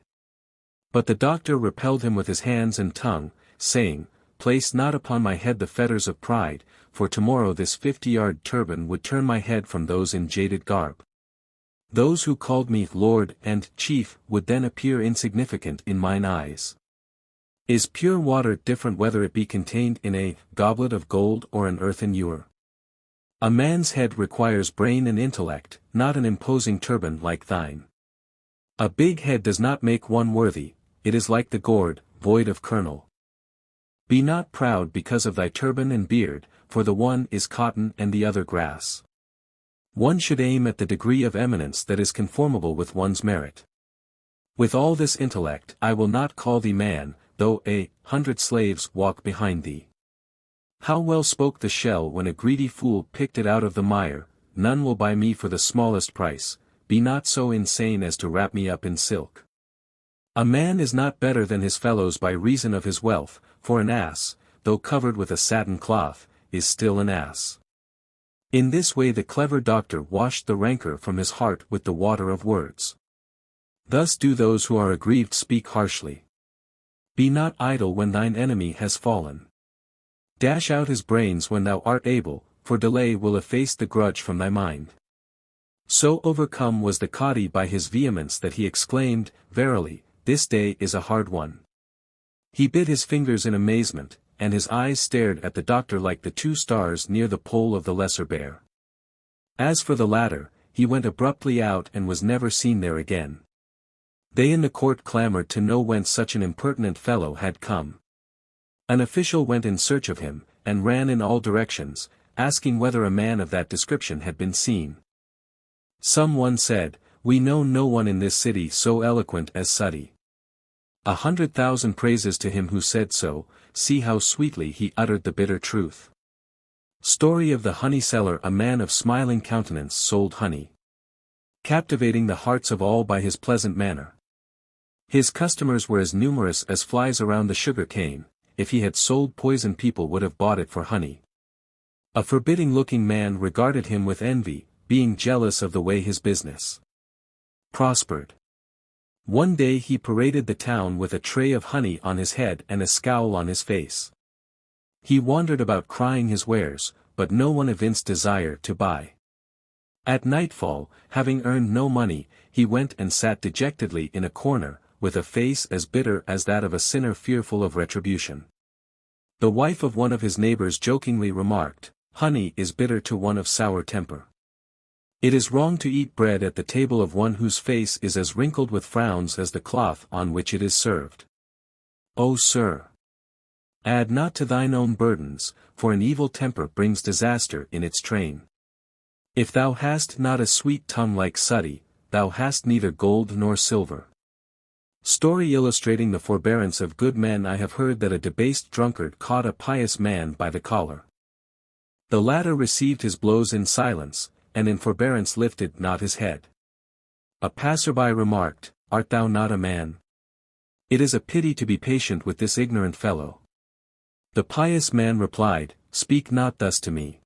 But the doctor repelled him with his hands and tongue, saying, "Place not upon my head the fetters of pride, for tomorrow this 50-yard turban would turn my head from those in jaded garb. Those who called me Lord and Chief would then appear insignificant in mine eyes. Is pure water different whether it be contained in a goblet of gold or an earthen ewer? A man's head requires brain and intellect, not an imposing turban like thine. A big head does not make one worthy, it is like the gourd, void of kernel. Be not proud because of thy turban and beard, for the one is cotton and the other grass. One should aim at the degree of eminence that is conformable with one's merit. With all this intellect I will not call thee man, though 100 slaves walk behind thee. How well spoke the shell when a greedy fool picked it out of the mire, none will buy me for the smallest price, be not so insane as to wrap me up in silk. A man is not better than his fellows by reason of his wealth, for an ass, though covered with a satin cloth, is still an ass." In this way the clever doctor washed the rancor from his heart with the water of words. Thus do those who are aggrieved speak harshly. Be not idle when thine enemy has fallen. Dash out his brains when thou art able, for delay will efface the grudge from thy mind. So overcome was the Cadi by his vehemence that he exclaimed, "Verily, this day is a hard one." He bit his fingers in amazement, and his eyes stared at the doctor like the two stars near the pole of the lesser bear. As for the latter, he went abruptly out and was never seen there again. They in the court clamored to know whence such an impertinent fellow had come. An official went in search of him, and ran in all directions, asking whether a man of that description had been seen. Some one said, "We know no one in this city so eloquent as Saadi." 100,000 praises to him who said so, see how sweetly he uttered the bitter truth. Story of the honey seller. A man of smiling countenance sold honey, captivating the hearts of all by his pleasant manner. His customers were as numerous as flies around the sugar cane. If he had sold poison people would have bought it for honey. A forbidding-looking man regarded him with envy, being jealous of the way his business prospered. One day he paraded the town with a tray of honey on his head and a scowl on his face. He wandered about crying his wares, but no one evinced desire to buy. At nightfall, having earned no money, he went and sat dejectedly in a corner, with a face as bitter as that of a sinner fearful of retribution. The wife of one of his neighbors jokingly remarked, "Honey is bitter to one of sour temper." It is wrong to eat bread at the table of one whose face is as wrinkled with frowns as the cloth on which it is served. O sir! Add not to thine own burdens, for an evil temper brings disaster in its train. If thou hast not a sweet tongue like Saadi, thou hast neither gold nor silver. Story illustrating the forbearance of good men. I have heard that a debased drunkard caught a pious man by the collar. The latter received his blows in silence, and in forbearance lifted not his head. A passerby remarked, "Art thou not a man? It is a pity to be patient with this ignorant fellow. The pious man replied, Speak not thus to me.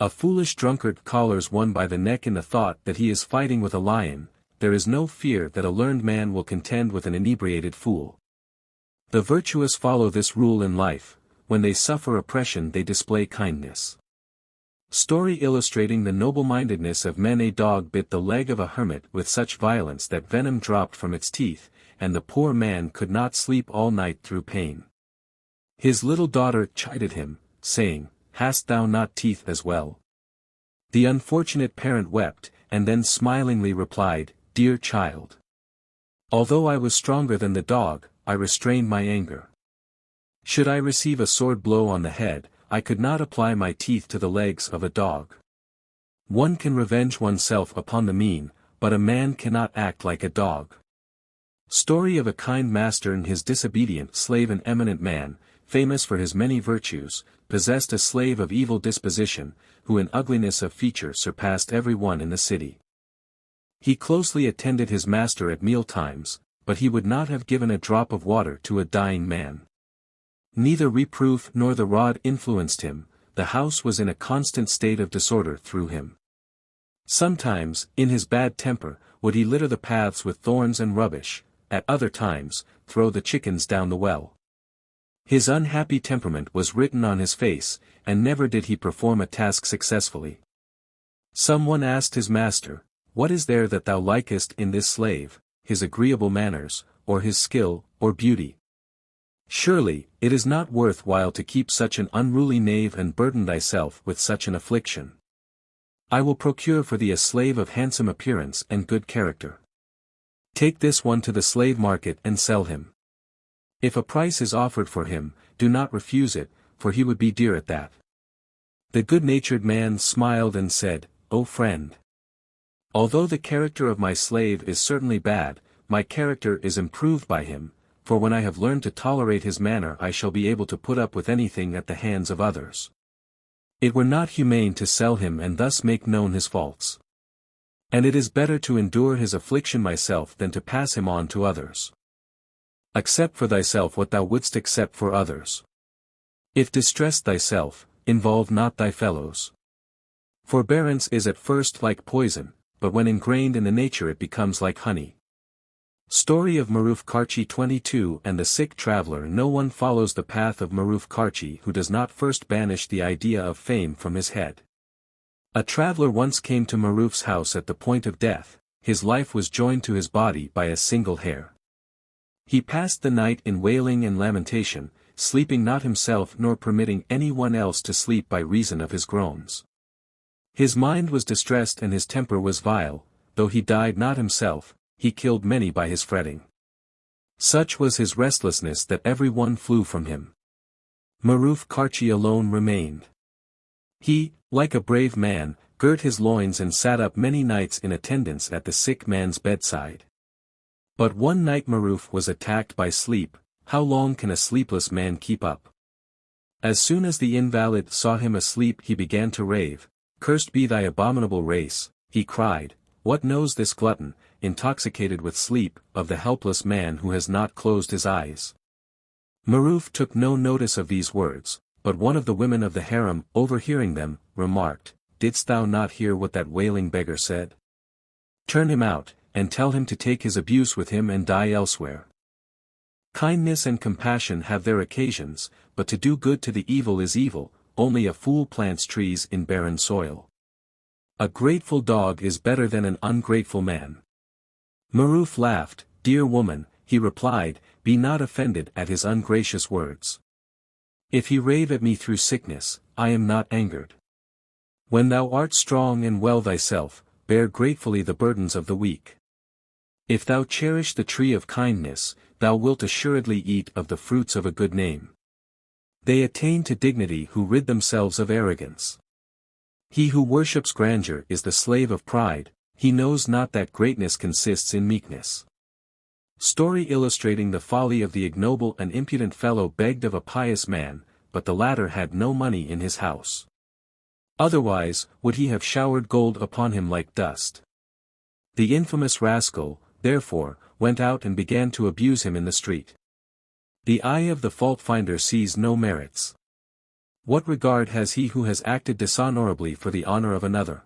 A foolish drunkard collars one by the neck in the thought that he is fighting with a lion. There is no fear that a learned man will contend with an inebriated fool. The virtuous follow this rule in life: when they suffer oppression they display kindness. Story illustrating the noble-mindedness of men. A dog bit the leg of a hermit with such violence that venom dropped from its teeth, and the poor man could not sleep all night through pain. His little daughter chided him, saying, Hast thou not teeth as well? The unfortunate parent wept, and then smilingly replied, Dear child, although I was stronger than the dog, I restrained my anger. Should I receive a sword blow on the head, I could not apply my teeth to the legs of a dog. One can revenge oneself upon the mean, but a man cannot act like a dog. Story of a kind master and his disobedient slave. An eminent man, famous for his many virtues, possessed a slave of evil disposition, who in ugliness of feature surpassed every one in the city. He closely attended his master at meal times, but he would not have given a drop of water to a dying man. Neither reproof nor the rod influenced him. The house was in a constant state of disorder through him. Sometimes, in his bad temper, would he litter the paths with thorns and rubbish, at other times, throw the chickens down the well. His unhappy temperament was written on his face, and never did he perform a task successfully. Someone asked his master, What is there that thou likest in this slave, his agreeable manners, or his skill, or beauty? Surely, it is not worth while to keep such an unruly knave and burden thyself with such an affliction. I will procure for thee a slave of handsome appearance and good character. Take this one to the slave market and sell him. If a price is offered for him, do not refuse it, for he would be dear at that. The good-natured man smiled and said, O friend, although the character of my slave is certainly bad, my character is improved by him, for when I have learned to tolerate his manner I shall be able to put up with anything at the hands of others. It were not humane to sell him and thus make known his faults. And it is better to endure his affliction myself than to pass him on to others. Accept for thyself what thou wouldst accept for others. If distressed thyself, involve not thy fellows. Forbearance is at first like poison, but when ingrained in the nature it becomes like honey. Story of Maruf Karchi 22 and the sick traveler. No one follows the path of Maruf Karchi who does not first banish the idea of fame from his head. A traveler once came to Maruf's house at the point of death. His life was joined to his body by a single hair. He passed the night in wailing and lamentation, sleeping not himself nor permitting any one else to sleep by reason of his groans. His mind was distressed and his temper was vile. Though he died not himself, he killed many by his fretting. Such was his restlessness that every one flew from him. Maruf Karchi alone remained. He, like a brave man, girt his loins and sat up many nights in attendance at the sick man's bedside. But one night Maruf was attacked by sleep. How long can a sleepless man keep up? As soon as the invalid saw him asleep he began to rave. Cursed be thy abominable race, he cried. What knows this glutton, intoxicated with sleep, of the helpless man who has not closed his eyes? Maruf took no notice of these words, but one of the women of the harem, overhearing them, remarked, Didst thou not hear what that wailing beggar said? Turn him out, and tell him to take his abuse with him and die elsewhere. Kindness and compassion have their occasions, but to do good to the evil is evil. Only a fool plants trees in barren soil. A grateful dog is better than an ungrateful man. Maruf laughed. Dear woman, he replied, be not offended at his ungracious words. If he rave at me through sickness, I am not angered. When thou art strong and well thyself, bear gratefully the burdens of the weak. If thou cherish the tree of kindness, thou wilt assuredly eat of the fruits of a good name. They attain to dignity who rid themselves of arrogance. He who worships grandeur is the slave of pride. He knows not that greatness consists in meekness. Story illustrating the folly of the ignoble and impudent fellow begged of a pious man, but the latter had no money in his house. Otherwise, would he have showered gold upon him like dust. The infamous rascal, therefore, went out and began to abuse him in the street. The eye of the fault-finder sees no merits. What regard has he who has acted dishonorably for the honor of another?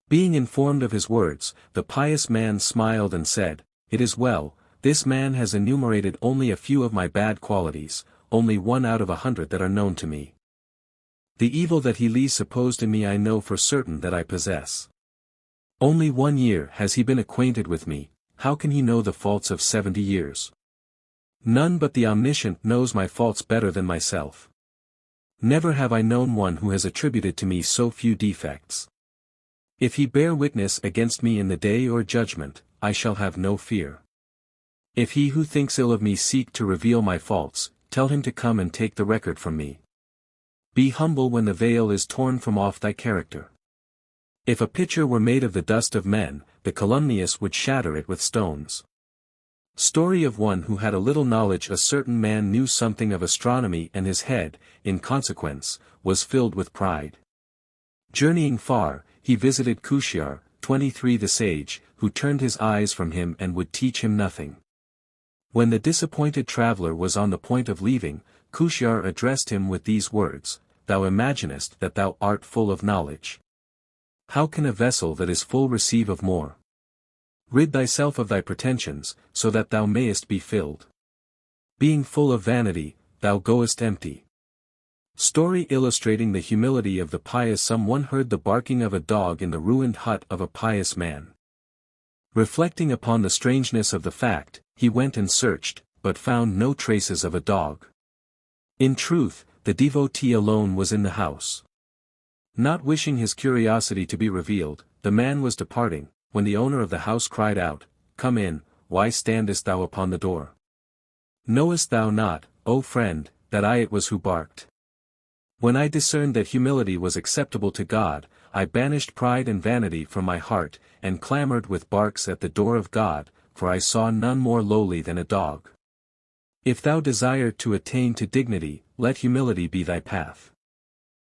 Being informed of his words, the pious man smiled and said, "It is well, this man has enumerated only a few of my bad qualities, only 1 out of 100 that are known to me. The evil that he least supposed in me I know for certain that I possess. Only 1 year has he been acquainted with me, how can he know the faults of 70 years? None but the Omniscient knows my faults better than myself. Never have I known one who has attributed to me so few defects. If he bear witness against me in the day or judgment, I shall have no fear. If he who thinks ill of me seek to reveal my faults, tell him to come and take the record from me. Be humble when the veil is torn from off thy character. If a pitcher were made of the dust of men, the calumnious would shatter it with stones." Story of one who had a little knowledge. A certain man knew something of astronomy and his head, in consequence, was filled with pride. Journeying far, he visited Kushyar, 23 the sage, who turned his eyes from him and would teach him nothing. When the disappointed traveler was on the point of leaving, Kushyar addressed him with these words, "Thou imaginest that thou art full of knowledge. How can a vessel that is full receive of more? Rid thyself of thy pretensions, so that thou mayest be filled. Being full of vanity, thou goest empty." Story illustrating the humility of the pious. Someone heard the barking of a dog in the ruined hut of a pious man. Reflecting upon the strangeness of the fact, he went and searched, but found no traces of a dog. In truth, the devotee alone was in the house. Not wishing his curiosity to be revealed, the man was departing, when the owner of the house cried out, "Come in, why standest thou upon the door? Knowest thou not, O friend, that I it was who barked? When I discerned that humility was acceptable to God, I banished pride and vanity from my heart, and clamored with barks at the door of God, for I saw none more lowly than a dog. If thou desire to attain to dignity, let humility be thy path.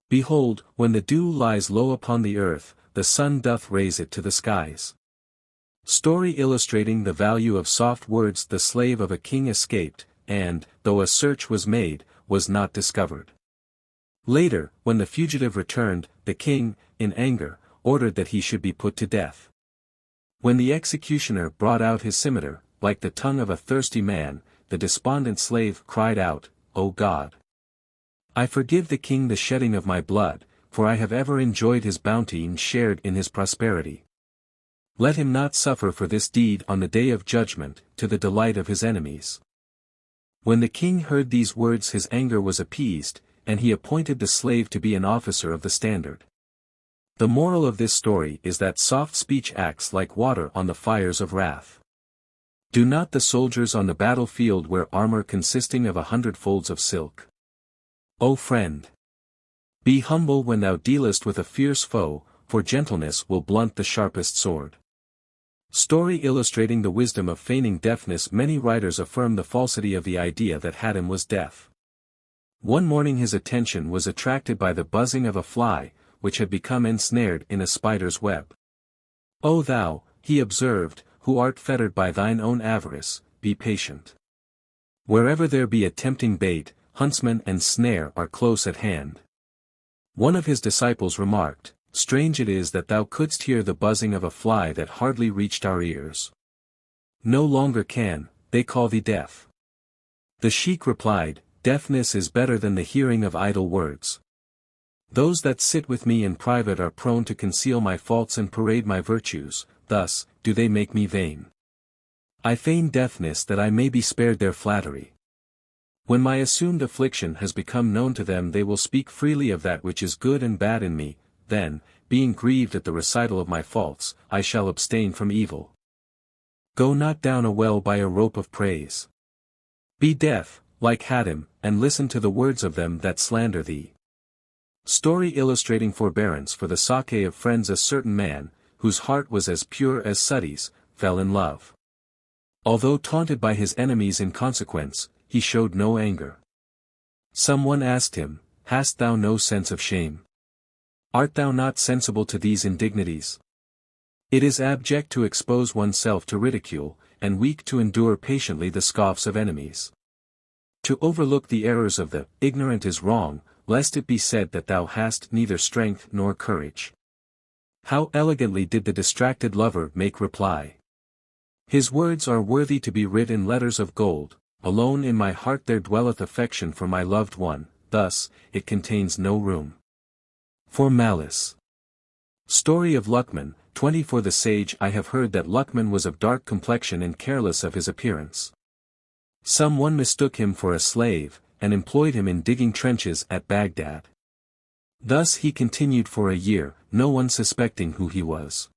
Behold, when the dew lies low upon the earth, the sun doth raise it to the skies." Story illustrating the value of soft words. The slave of a king escaped, and, though a search was made, was not discovered. Later, when the fugitive returned, the king, in anger, ordered that he should be put to death. When the executioner brought out his scimitar, like the tongue of a thirsty man, the despondent slave cried out, "O God! I forgive the king the shedding of my blood, for I have ever enjoyed his bounty and shared in his prosperity. Let him not suffer for this deed on the day of judgment, to the delight of his enemies." When the king heard these words his anger was appeased, and he appointed the slave to be an officer of the standard. The moral of this story is that soft speech acts like water on the fires of wrath. Do not the soldiers on the battlefield wear armor consisting of 100 folds of silk? O friend! Be humble when thou dealest with a fierce foe, for gentleness will blunt the sharpest sword. Story illustrating the wisdom of feigning deafness. Many writers affirm the falsity of the idea that Hatim was deaf. One morning his attention was attracted by the buzzing of a fly, which had become ensnared in a spider's web. "O thou," he observed, "who art fettered by thine own avarice, be patient. Wherever there be a tempting bait, huntsman and snare are close at hand." One of his disciples remarked, "Strange it is that thou couldst hear the buzzing of a fly that hardly reached our ears. No longer can they call thee deaf." The sheikh replied, "Deafness is better than the hearing of idle words. Those that sit with me in private are prone to conceal my faults and parade my virtues, thus do they make me vain. I feign deafness that I may be spared their flattery. When my assumed affliction has become known to them they will speak freely of that which is good and bad in me, then, being grieved at the recital of my faults, I shall abstain from evil. Go not down a well by a rope of praise. Be deaf, like Hatim, and listen to the words of them that slander thee." Story illustrating forbearance for the sake of friends. A certain man, whose heart was as pure as Saadi's, fell in love. Although taunted by his enemies in consequence, he showed no anger. Someone asked him, "Hast thou no sense of shame? Art thou not sensible to these indignities? It is abject to expose oneself to ridicule, and weak to endure patiently the scoffs of enemies. To overlook the errors of the ignorant is wrong, lest it be said that thou hast neither strength nor courage. How elegantly did the distracted lover make reply! His words are worthy to be writ in letters of gold. Alone in my heart there dwelleth affection for my loved one, thus, it contains no room for malice. Story of Luckman, 20. For the sage I have heard that Luckman was of dark complexion and careless of his appearance. Some one mistook him for a slave, and employed him in digging trenches at Baghdad. Thus he continued for a year, no one suspecting who he was.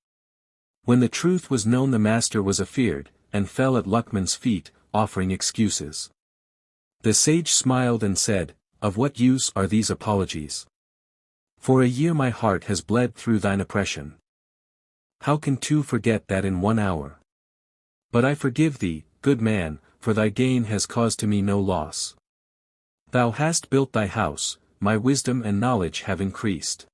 When the truth was known the master was afeared, and fell at Luckman's feet, offering excuses. The sage smiled and said, Of what use are these apologies? For a year my heart has bled through thine oppression. How can two forget that in 1 hour? But I forgive thee, good man, for thy gain has caused to me no loss. Thou hast built thy house, my wisdom and knowledge have increased.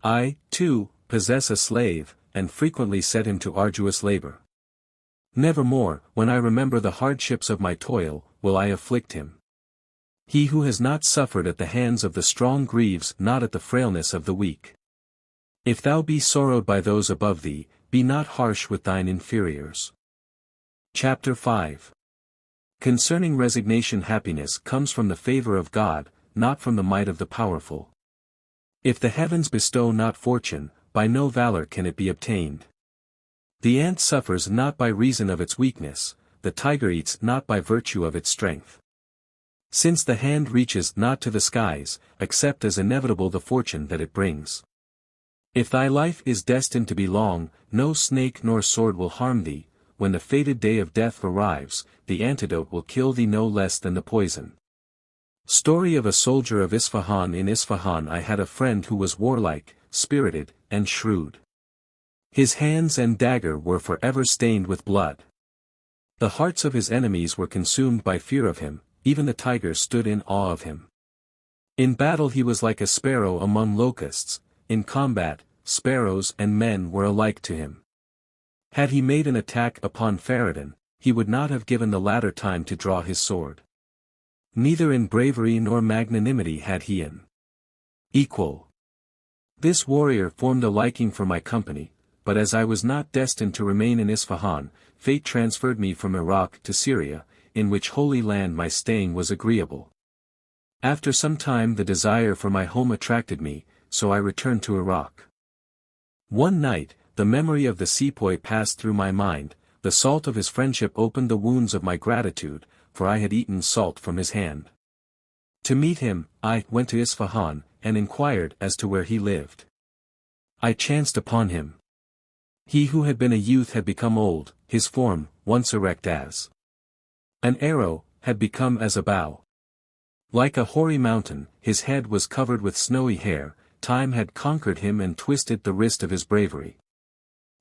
I, too, possess a slave, and frequently set him to arduous labor. Nevermore, when I remember the hardships of my toil, will I afflict him. He who has not suffered at the hands of the strong grieves not at the frailness of the weak. If thou be sorrowed by those above thee, be not harsh with thine inferiors. Chapter 5. Concerning resignation. Happiness comes from the favor of God, not from the might of the powerful. If the heavens bestow not fortune, by no valor can it be obtained. The ant suffers not by reason of its weakness, the tiger eats not by virtue of its strength. Since the hand reaches not to the skies, accept as inevitable the fortune that it brings. If thy life is destined to be long, no snake nor sword will harm thee. When the fated day of death arrives, the antidote will kill thee no less than the poison. Story of a soldier of Isfahan. In Isfahan I had a friend who was warlike, spirited, and shrewd. His hands and dagger were forever stained with blood. The hearts of his enemies were consumed by fear of him, even the tigers stood in awe of him. In battle he was like a sparrow among locusts, in combat, sparrows and men were alike to him. Had he made an attack upon Fervour, he would not have given the latter time to draw his sword. Neither in bravery nor magnanimity had he an equal. This warrior formed a liking for my company, but as I was not destined to remain in Isfahan, fate transferred me from Iraq to Syria, in which holy land my staying was agreeable. After some time the desire for my home attracted me, so I returned to Iraq. One night, the memory of the sepoy passed through my mind. The salt of his friendship opened the wounds of my gratitude, for I had eaten salt from his hand. To meet him, I went to Isfahan, and inquired as to where he lived. I chanced upon him. He who had been a youth had become old, his form, once erect as an arrow, had become as a bow. Like a hoary mountain, his head was covered with snowy hair. Time had conquered him and twisted the wrist of his bravery.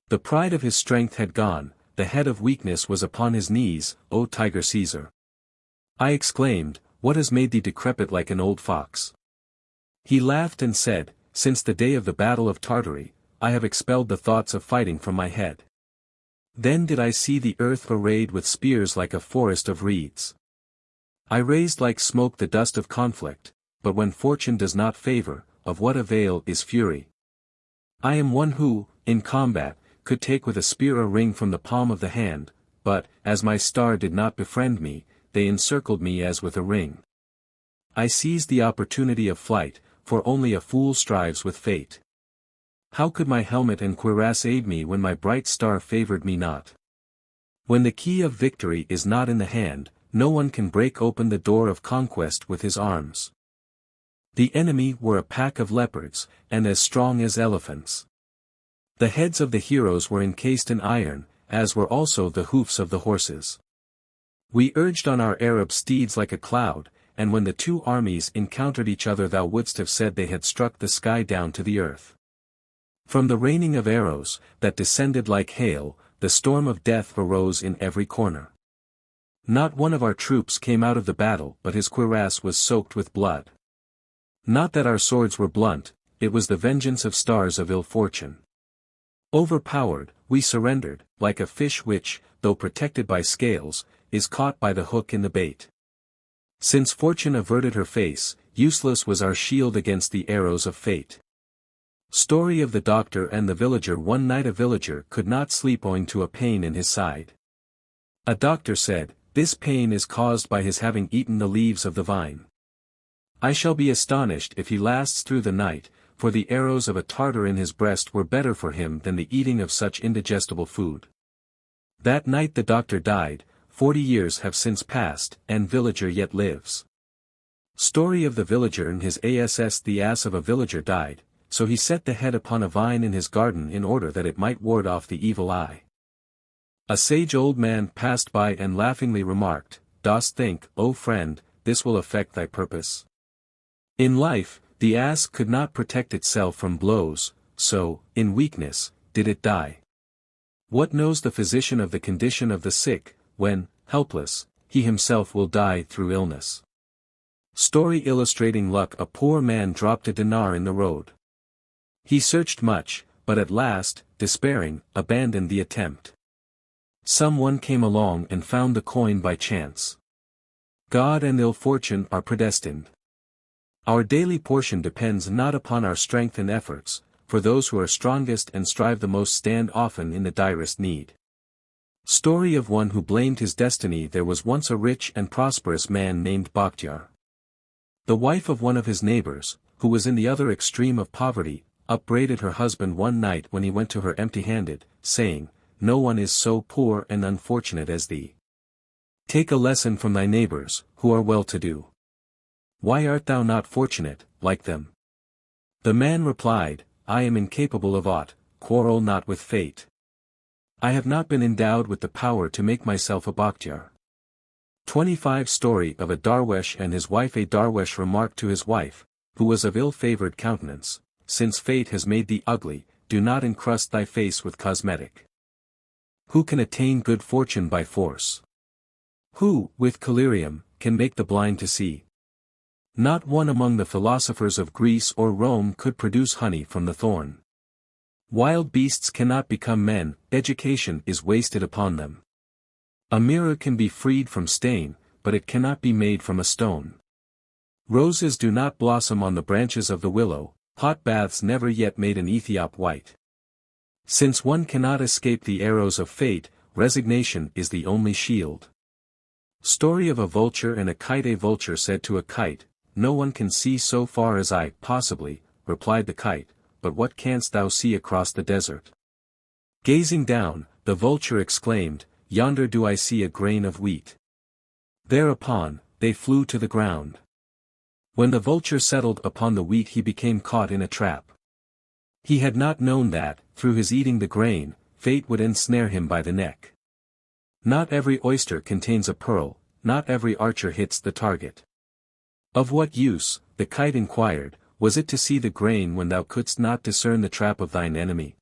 The pride of his strength had gone, the head of weakness was upon his knees. O Tiger Caesar! I exclaimed, what has made thee decrepit like an old fox? He laughed and said, since the day of the battle of Tartary, I have expelled the thoughts of fighting from my head. Then did I see the earth arrayed with spears like a forest of reeds. I raised like smoke the dust of conflict, but when fortune does not favor, of what avail is fury? I am one who, in combat, could take with a spear a ring from the palm of the hand, but, as my star did not befriend me, they encircled me as with a ring. I seized the opportunity of flight, for only a fool strives with fate. How could my helmet and cuirass aid me when my bright star favored me not? When the key of victory is not in the hand, no one can break open the door of conquest with his arms. The enemy were a pack of leopards, and as strong as elephants. The heads of the heroes were encased in iron, as were also the hoofs of the horses. We urged on our Arab steeds like a cloud, and when the two armies encountered each other thou wouldst have said they had struck the sky down to the earth. From the raining of arrows, that descended like hail, the storm of death arose in every corner. Not one of our troops came out of the battle but his cuirass was soaked with blood. Not that our swords were blunt, it was the vengeance of stars of ill fortune. Overpowered, we surrendered, like a fish which, though protected by scales, is caught by the hook in the bait. Since fortune averted her face, useless was our shield against the arrows of fate. Story of the doctor and the villager. One night a villager could not sleep owing to a pain in his side. A doctor said, "This pain is caused by his having eaten the leaves of the vine. I shall be astonished if he lasts through the night, for the arrows of a Tartar in his breast were better for him than the eating of such indigestible food." That night the doctor died. 40 years have since passed, and villager yet lives. Story of the villager and his ass. The ass of a villager died, so he set the head upon a vine in his garden in order that it might ward off the evil eye. A sage old man passed by and laughingly remarked, "Dost think, O friend, this will affect thy purpose?" In life, the ass could not protect itself from blows, so, in weakness, did it die. What knows the physician of the condition of the sick, when, helpless, he himself will die through illness? Story illustrating luck. A poor man dropped a dinar in the road. He searched much, but at last, despairing, abandoned the attempt. Someone came along and found the coin by chance. God and ill fortune are predestined. Our daily portion depends not upon our strength and efforts, for those who are strongest and strive the most stand often in the direst need. Story of one who blamed his destiny. There was once a rich and prosperous man named Bakhtiar. The wife of one of his neighbors, who was in the other extreme of poverty, upbraided her husband one night when he went to her empty-handed, saying, "No one is so poor and unfortunate as thee. Take a lesson from thy neighbors, who are well-to-do. Why art thou not fortunate, like them?" The man replied, "I am incapable of aught, quarrel not with fate. I have not been endowed with the power to make myself a Bakhtiar." 25 Story of a Darwesh and his wife. A Darwesh remarked to his wife, who was of ill-favored countenance, "Since fate has made thee ugly, do not encrust thy face with cosmetic. Who can attain good fortune by force? Who, with collyrium, can make the blind to see? Not one among the philosophers of Greece or Rome could produce honey from the thorn. Wild beasts cannot become men, education is wasted upon them. A mirror can be freed from stain, but it cannot be made from a stone. Roses do not blossom on the branches of the willow, hot baths never yet made an Ethiop white. Since one cannot escape the arrows of fate, resignation is the only shield. Story of a vulture and a kite. A vulture said to a kite, "No one can see so far as I." "Possibly," replied the kite, "but what canst thou see across the desert?" Gazing down, the vulture exclaimed, "Yonder do I see a grain of wheat." Thereupon, they flew to the ground. When the vulture settled upon the wheat he became caught in a trap. He had not known that, through his eating the grain, fate would ensnare him by the neck. Not every oyster contains a pearl, not every archer hits the target. Of what use, the kite inquired, was it to see the grain when thou couldst not discern the trap of thine enemy?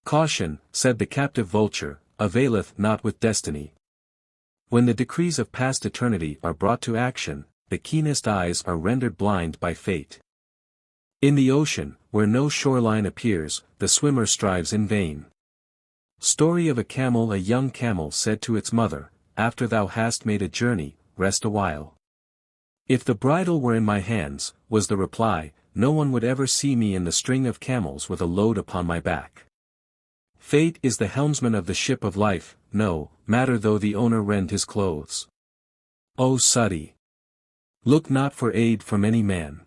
Caution, said the captive vulture, availeth not with destiny. When the decrees of past eternity are brought to action, the keenest eyes are rendered blind by fate. In the ocean, where no shoreline appears, the swimmer strives in vain. Story of a camel. A young camel said to its mother, "After thou hast made a journey, rest a while." "If the bridle were in my hands," was the reply, "no one would ever see me in the string of camels with a load upon my back." Fate is the helmsman of the ship of life, no matter though the owner rend his clothes. O Saadi! Look not for aid from any man.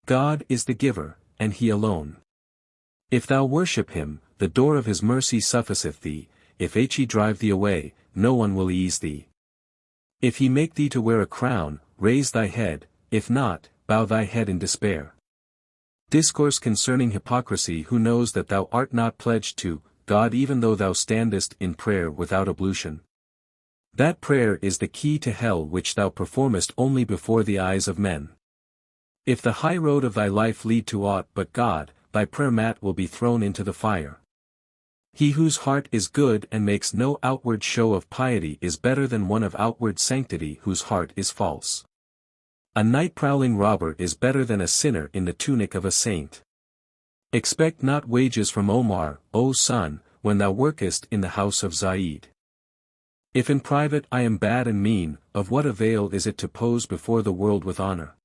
God is the giver, and he alone. If thou worship him, the door of his mercy sufficeth thee. If he drive thee away, no one will ease thee. If he make thee to wear a crown, raise thy head, if not, bow thy head in despair. Discourse concerning hypocrisy. Who knows that thou art not pledged to God even though thou standest in prayer without ablution? That prayer is the key to hell which thou performest only before the eyes of men. If the high road of thy life lead to aught but God, thy prayer mat will be thrown into the fire. He whose heart is good and makes no outward show of piety is better than one of outward sanctity whose heart is false. A night-prowling robber is better than a sinner in the tunic of a saint. Expect not wages from Omar, O son, when thou workest in the house of Zaid. If in private I am bad and mean, of what avail is it to pose before the world with honor?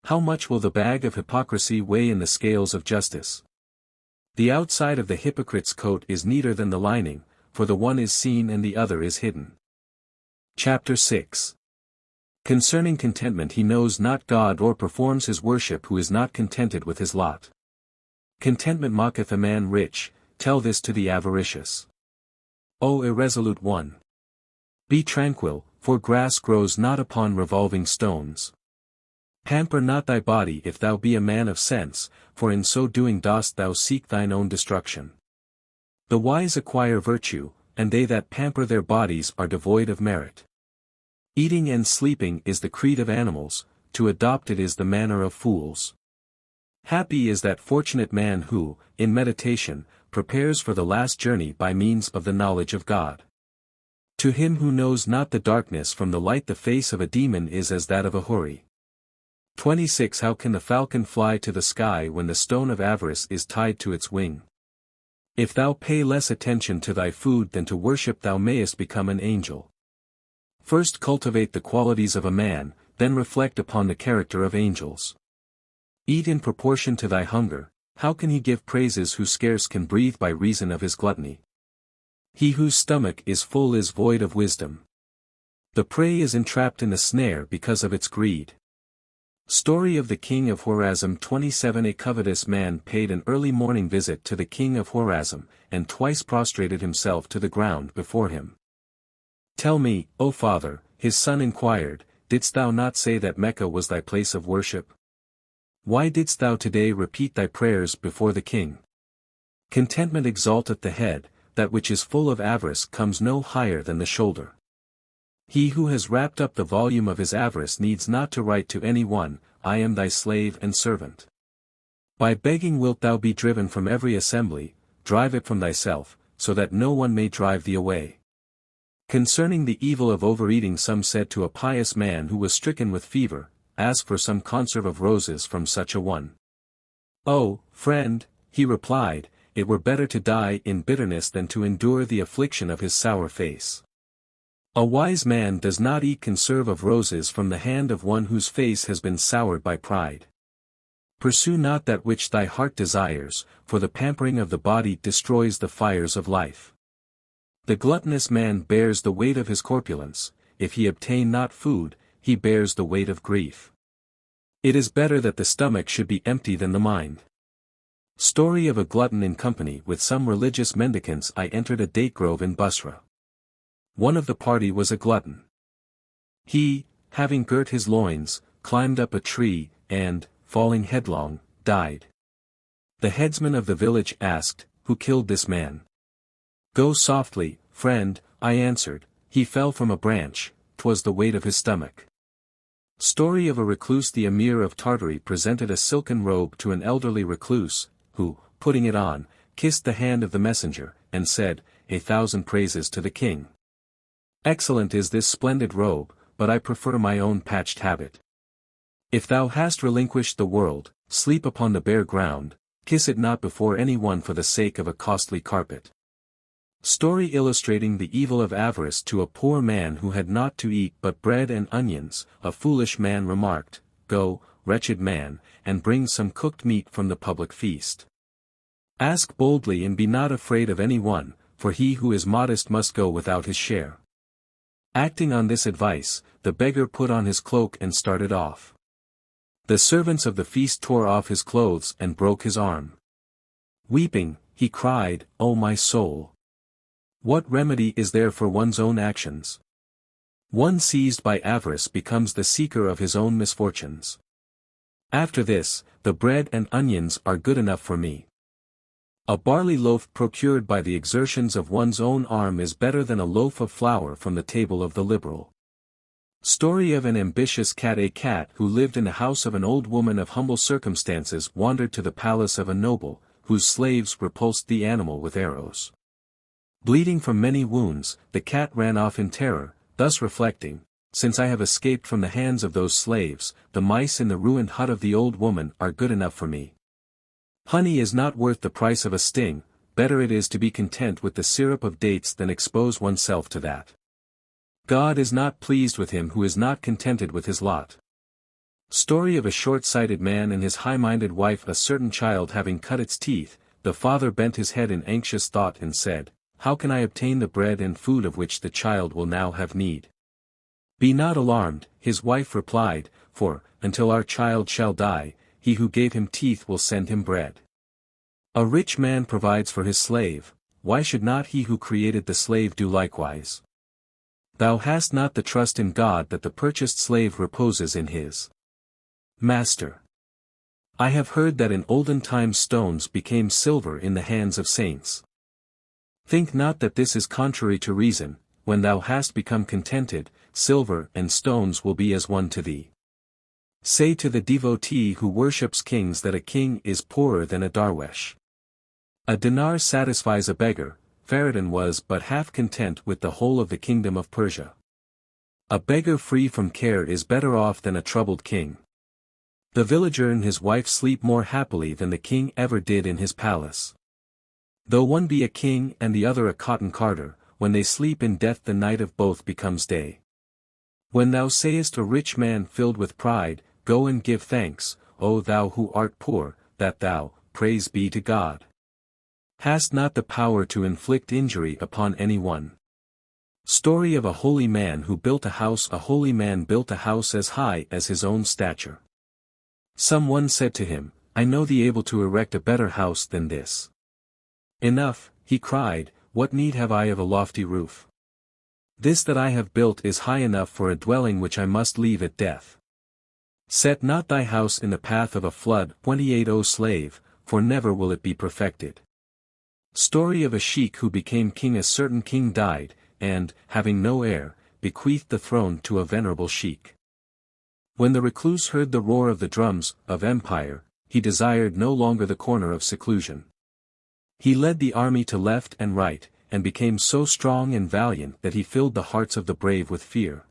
How much will the bag of hypocrisy weigh in the scales of justice? The outside of the hypocrite's coat is neater than the lining, for the one is seen and the other is hidden. Chapter 6. Concerning contentment, he knows not God or performs his worship who is not contented with his lot. Contentment mocketh a man rich, tell this to the avaricious. O irresolute one! Be tranquil, for grass grows not upon revolving stones. Pamper not thy body if thou be a man of sense, for in so doing dost thou seek thine own destruction. The wise acquire virtue, and they that pamper their bodies are devoid of merit. Eating and sleeping is the creed of animals, to adopt it is the manner of fools. Happy is that fortunate man who, in meditation, prepares for the last journey by means of the knowledge of God. To him who knows not the darkness from the light, the face of a demon is as that of a houri. 26 How can the falcon fly to the sky when the stone of avarice is tied to its wing? If thou pay less attention to thy food than to worship, thou mayest become an angel. First cultivate the qualities of a man, then reflect upon the character of angels. Eat in proportion to thy hunger. How can he give praises who scarce can breathe by reason of his gluttony? He whose stomach is full is void of wisdom. The prey is entrapped in the snare because of its greed. Story of the king of Khwarazm. 27 A covetous man paid an early morning visit to the king of Khwarazm, and twice prostrated himself to the ground before him. Tell me, O father, his son inquired, didst thou not say that Mecca was thy place of worship? Why didst thou today repeat thy prayers before the king? Contentment exalteth the head, that which is full of avarice comes no higher than the shoulder. He who has wrapped up the volume of his avarice needs not to write to any one, I am thy slave and servant. By begging wilt thou be driven from every assembly, drive it from thyself, so that no one may drive thee away. Concerning the evil of overeating, some said to a pious man who was stricken with fever, ask for some conserve of roses from such a one. Oh, friend, he replied, it were better to die in bitterness than to endure the affliction of his sour face. A wise man does not eat conserve of roses from the hand of one whose face has been soured by pride. Pursue not that which thy heart desires, for the pampering of the body destroys the fires of life. The gluttonous man bears the weight of his corpulence, if he obtain not food, he bears the weight of grief. It is better that the stomach should be empty than the mind. Story of a glutton. In company with some religious mendicants I entered a date grove in Basra. One of the party was a glutton. He, having girt his loins, climbed up a tree, and, falling headlong, died. The headsman of the village asked, who killed this man? Go softly, friend, I answered, he fell from a branch, 'twas the weight of his stomach. Story of a recluse. The emir of Tartary presented a silken robe to an elderly recluse, who, putting it on, kissed the hand of the messenger, and said, 1,000 praises to the king. Excellent is this splendid robe, but I prefer my own patched habit. If thou hast relinquished the world, sleep upon the bare ground, kiss it not before any one for the sake of a costly carpet. Story illustrating the evil of avarice. To a poor man who had naught to eat but bread and onions, a foolish man remarked, Go, wretched man, and bring some cooked meat from the public feast. Ask boldly and be not afraid of any one, for he who is modest must go without his share. Acting on this advice, the beggar put on his cloak and started off. The servants of the feast tore off his clothes and broke his arm. Weeping, he cried, O my soul! What remedy is there for one's own actions? One seized by avarice becomes the seeker of his own misfortunes. After this, the bread and onions are good enough for me. A barley loaf procured by the exertions of one's own arm is better than a loaf of flour from the table of the liberal. Story of an ambitious cat. A cat who lived in the house of an old woman of humble circumstances wandered to the palace of a noble, whose slaves repulsed the animal with arrows. Bleeding from many wounds, the cat ran off in terror, thus reflecting, Since I have escaped from the hands of those slaves, the mice in the ruined hut of the old woman are good enough for me. Honey is not worth the price of a sting, better it is to be content with the syrup of dates than expose oneself to that. God is not pleased with him who is not contented with his lot. Story of a short-sighted man and his high-minded wife. A certain child having cut its teeth, the father bent his head in anxious thought and said, "How can I obtain the bread and food of which the child will now have need?" "Be not alarmed," his wife replied, "for, until our child shall die, he who gave him teeth will send him bread. A rich man provides for his slave, why should not he who created the slave do likewise? Thou hast not the trust in God that the purchased slave reposes in his master. I have heard that in olden times stones became silver in the hands of saints. Think not that this is contrary to reason. When thou hast become contented, silver and stones will be as one to thee. Say to the devotee who worships kings that a king is poorer than a darwesh. A dinar satisfies a beggar. Fervour was but half content with the whole of the kingdom of Persia. A beggar free from care is better off than a troubled king. The villager and his wife sleep more happily than the king ever did in his palace. Though one be a king and the other a cotton carter, when they sleep in death the night of both becomes day. When thou sayest a rich man filled with pride, go and give thanks, O thou who art poor, that thou, praise be to God, hast not the power to inflict injury upon any one. Story of a holy man who built a house. A holy man built a house as high as his own stature. Some one said to him, I know thee able to erect a better house than this. Enough, he cried, what need have I of a lofty roof? This that I have built is high enough for a dwelling which I must leave at death. Set not thy house in the path of a flood. 28 O slave, for never will it be perfected. Story of a sheik who became king. A certain king died, and, having no heir, bequeathed the throne to a venerable sheik. When the recluse heard the roar of the drums of empire, he desired no longer the corner of seclusion. He led the army to left and right, and became so strong and valiant that he filled the hearts of the brave with fear.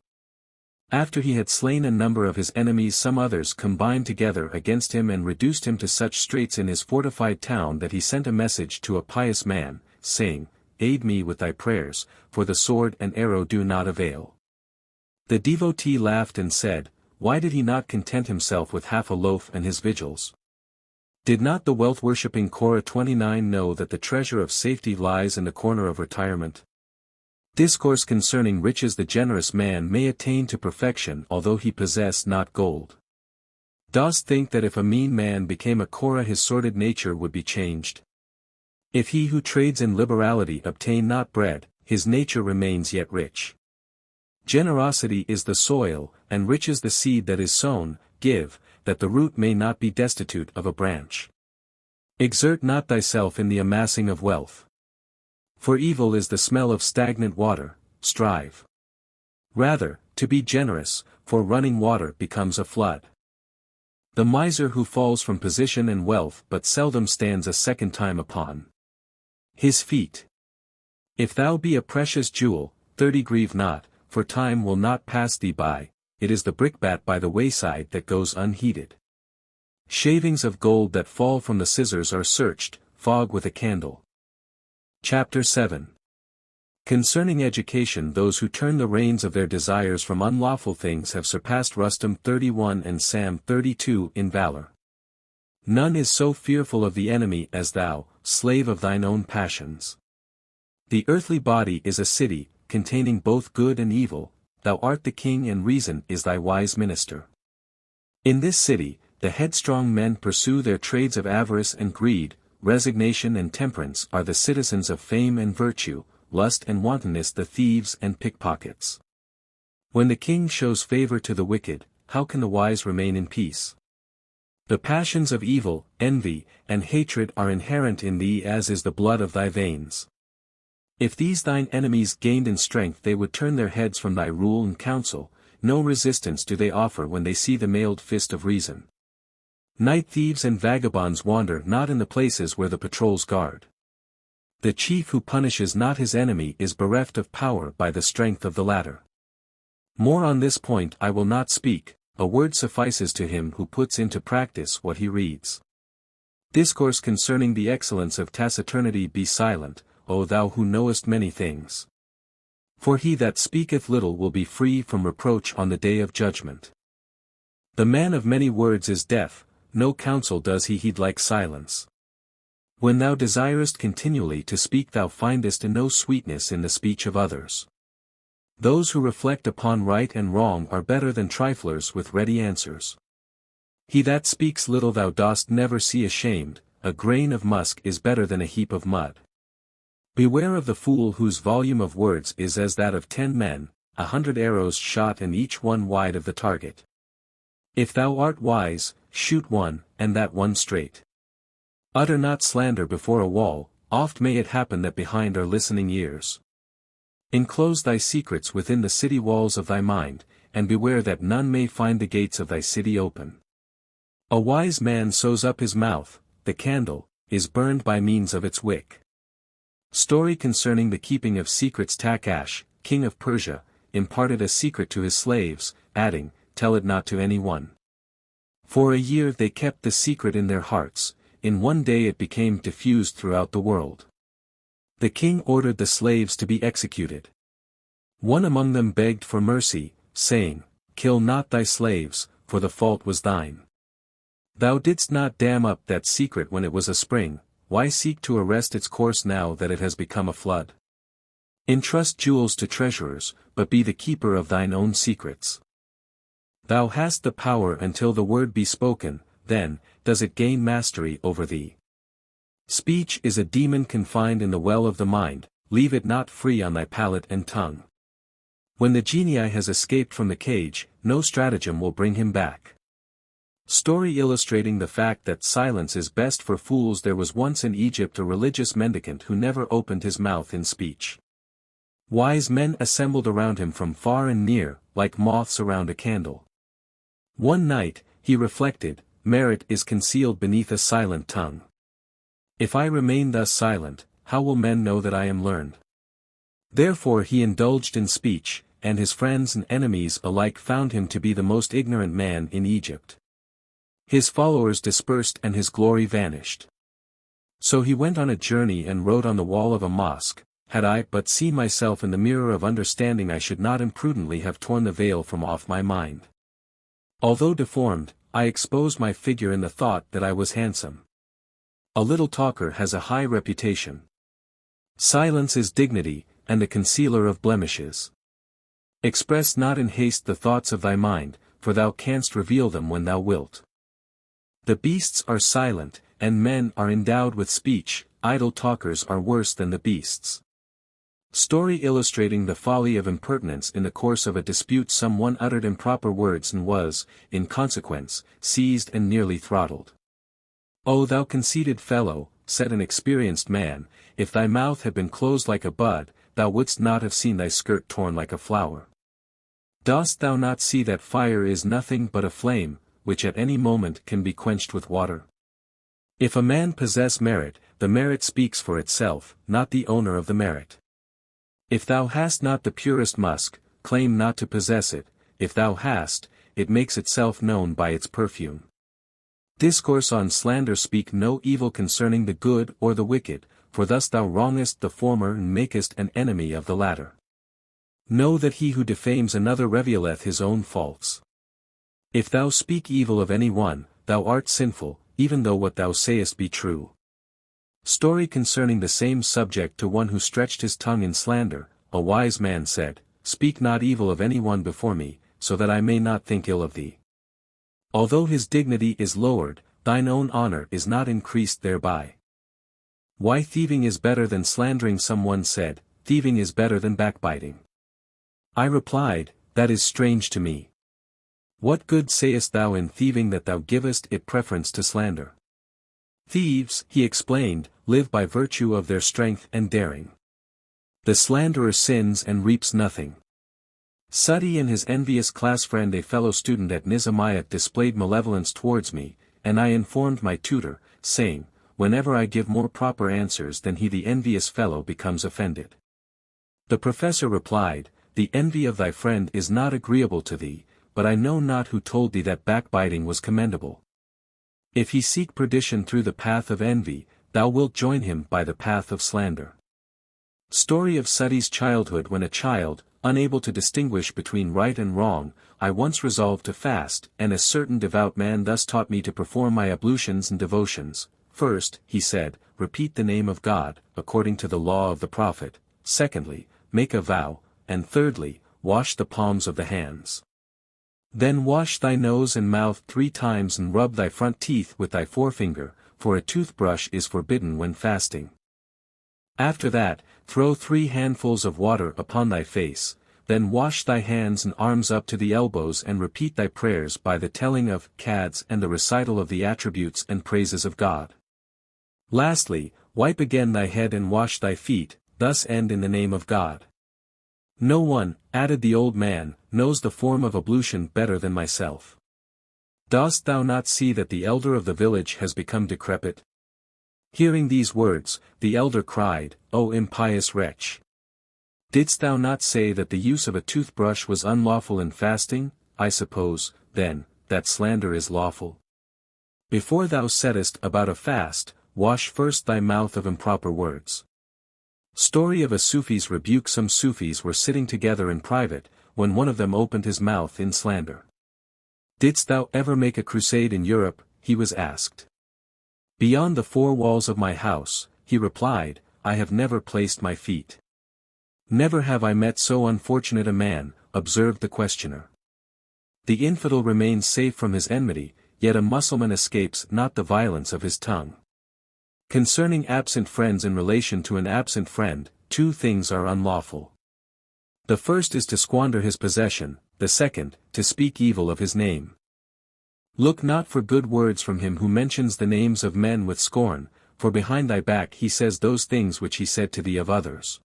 After he had slain a number of his enemies, some others combined together against him and reduced him to such straits in his fortified town that he sent a message to a pious man, saying, Aid me with thy prayers, for the sword and arrow do not avail. The devotee laughed and said, Why did he not content himself with half a loaf and his vigils? Did not the wealth-worshipping Korah 29 know that the treasure of safety lies in the corner of retirement? Discourse concerning riches. The generous man may attain to perfection although he possess not gold. Dost think that if a mean man became a Korah his sordid nature would be changed? If he who trades in liberality obtain not bread, his nature remains yet rich. Generosity is the soil, and riches the seed that is sown. Give, that the root may not be destitute of a branch. Exert not thyself in the amassing of wealth. For evil is the smell of stagnant water. Strive rather to be generous, for running water becomes a flood. The miser who falls from position and wealth but seldom stands a second time upon his feet. If thou be a precious jewel, 30 grieve not, for time will not pass thee by. It is the brickbat by the wayside that goes unheeded. Shavings of gold that fall from the scissors are searched, fog with a candle. Chapter 7. Concerning education. Those who turn the reins of their desires from unlawful things have surpassed Rustum 31 and Sam 32 in valor. None is so fearful of the enemy as thou, slave of thine own passions. The earthly body is a city, containing both good and evil. Thou art the king and reason is thy wise minister. In this city, the headstrong men pursue their trades of avarice and greed. Resignation and temperance are the citizens of fame and virtue, lust and wantonness the thieves and pickpockets. When the king shows favor to the wicked, how can the wise remain in peace? The passions of evil, envy, and hatred are inherent in thee as is the blood of thy veins. If these thine enemies gained in strength they would turn their heads from thy rule and counsel. No resistance do they offer when they see the mailed fist of reason. Night thieves and vagabonds wander not in the places where the patrols guard. The chief who punishes not his enemy is bereft of power by the strength of the latter. More on this point I will not speak. A word suffices to him who puts into practice what he reads. Discourse concerning the excellence of taciturnity. Be silent, O thou who knowest many things. For he that speaketh little will be free from reproach on the day of judgment. The man of many words is deaf, no counsel does he heed like silence. When thou desirest continually to speak thou findest no sweetness in the speech of others. Those who reflect upon right and wrong are better than triflers with ready answers. He that speaks little thou dost never see ashamed, a grain of musk is better than a heap of mud. Beware of the fool whose volume of words is as that of 10 men, 100 arrows shot and each one wide of the target. If thou art wise, shoot one, and that one straight. Utter not slander before a wall, oft may it happen that behind are listening ears. Enclose thy secrets within the city walls of thy mind, and beware that none may find the gates of thy city open. A wise man sews up his mouth, the candle is burned by means of its wick. Story concerning the keeping of secrets. Takash, king of Persia, imparted a secret to his slaves, adding, Tell it not to any one. For a year they kept the secret in their hearts, in one day it became diffused throughout the world. The king ordered the slaves to be executed. One among them begged for mercy, saying, Kill not thy slaves, for the fault was thine. Thou didst not dam up that secret when it was a spring, why seek to arrest its course now that it has become a flood? Entrust jewels to treasurers, but be the keeper of thine own secrets. Thou hast the power until the word be spoken, then does it gain mastery over thee. Speech is a demon confined in the well of the mind, leave it not free on thy palate and tongue. When the genii has escaped from the cage, no stratagem will bring him back. Story illustrating the fact that silence is best for fools. There was once in Egypt a religious mendicant who never opened his mouth in speech. Wise men assembled around him from far and near, like moths around a candle. One night, he reflected, merit is concealed beneath a silent tongue. If I remain thus silent, how will men know that I am learned? Therefore he indulged in speech, and his friends and enemies alike found him to be the most ignorant man in Egypt. His followers dispersed and his glory vanished. So he went on a journey and wrote on the wall of a mosque, Had I but seen myself in the mirror of understanding I should not imprudently have torn the veil from off my mind. Although deformed, I exposed my figure in the thought that I was handsome. A little talker has a high reputation. Silence is dignity, and the concealer of blemishes. Express not in haste the thoughts of thy mind, for thou canst reveal them when thou wilt. The beasts are silent, and men are endowed with speech, idle talkers are worse than the beasts. Story illustrating the folly of impertinence. In the course of a dispute someone uttered improper words and was, in consequence, seized and nearly throttled. O thou conceited fellow, said an experienced man, if thy mouth had been closed like a bud, thou wouldst not have seen thy skirt torn like a flower. Dost thou not see that fire is nothing but a flame, which at any moment can be quenched with water? If a man possess merit, the merit speaks for itself, not the owner of the merit. If thou hast not the purest musk, claim not to possess it, if thou hast, it makes itself known by its perfume. Discourse on slander. Speak no evil concerning the good or the wicked, for thus thou wrongest the former and makest an enemy of the latter. Know that he who defames another revealeth his own faults. If thou speak evil of any one, thou art sinful, even though what thou sayest be true. Story concerning the same subject. To one who stretched his tongue in slander, a wise man said, Speak not evil of any one before me, so that I may not think ill of thee. Although his dignity is lowered, thine own honor is not increased thereby. Why thieving is better than slandering. Someone said, Thieving is better than backbiting. I replied, That is strange to me. What good sayest thou in thieving that thou givest it preference to slander? Thieves, he explained, live by virtue of their strength and daring. The slanderer sins and reaps nothing. Saadi and his envious class friend, a fellow student at Nizamiyat, displayed malevolence towards me, and I informed my tutor, saying, Whenever I give more proper answers than he, the envious fellow becomes offended. The professor replied, The envy of thy friend is not agreeable to thee, but I know not who told thee that backbiting was commendable. If he seek perdition through the path of envy, thou wilt join him by the path of slander. Story of Saadi's childhood. When a child, unable to distinguish between right and wrong, I once resolved to fast, and a certain devout man thus taught me to perform my ablutions and devotions. First, he said, repeat the name of God, according to the law of the Prophet. Secondly, make a vow, and thirdly, wash the palms of the hands. Then wash thy nose and mouth 3 times and rub thy front teeth with thy forefinger, for a toothbrush is forbidden when fasting. After that, throw 3 handfuls of water upon thy face, then wash thy hands and arms up to the elbows and repeat thy prayers by the telling of cads and the recital of the attributes and praises of God. Lastly, wipe again thy head and wash thy feet, thus end in the name of God. No one, added the old man, knows the form of ablution better than myself. Dost thou not see that the elder of the village has become decrepit? Hearing these words, the elder cried, O impious wretch! Didst thou not say that the use of a toothbrush was unlawful in fasting? I suppose, then, that slander is lawful. Before thou settest about a fast, wash first thy mouth of improper words. Story of a Sufi's rebuke. Some Sufis were sitting together in private, when one of them opened his mouth in slander. Didst thou ever make a crusade in Europe? He was asked. Beyond the 4 walls of my house, he replied, I have never placed my feet. Never have I met so unfortunate a man, observed the questioner. The infidel remains safe from his enmity, yet a Mussulman escapes not the violence of his tongue. Concerning absent friends. In relation to an absent friend, 2 things are unlawful. The first is to squander his possession, the second, to speak evil of his name. Look not for good words from him who mentions the names of men with scorn, for behind thy back he says those things which he said to thee of others.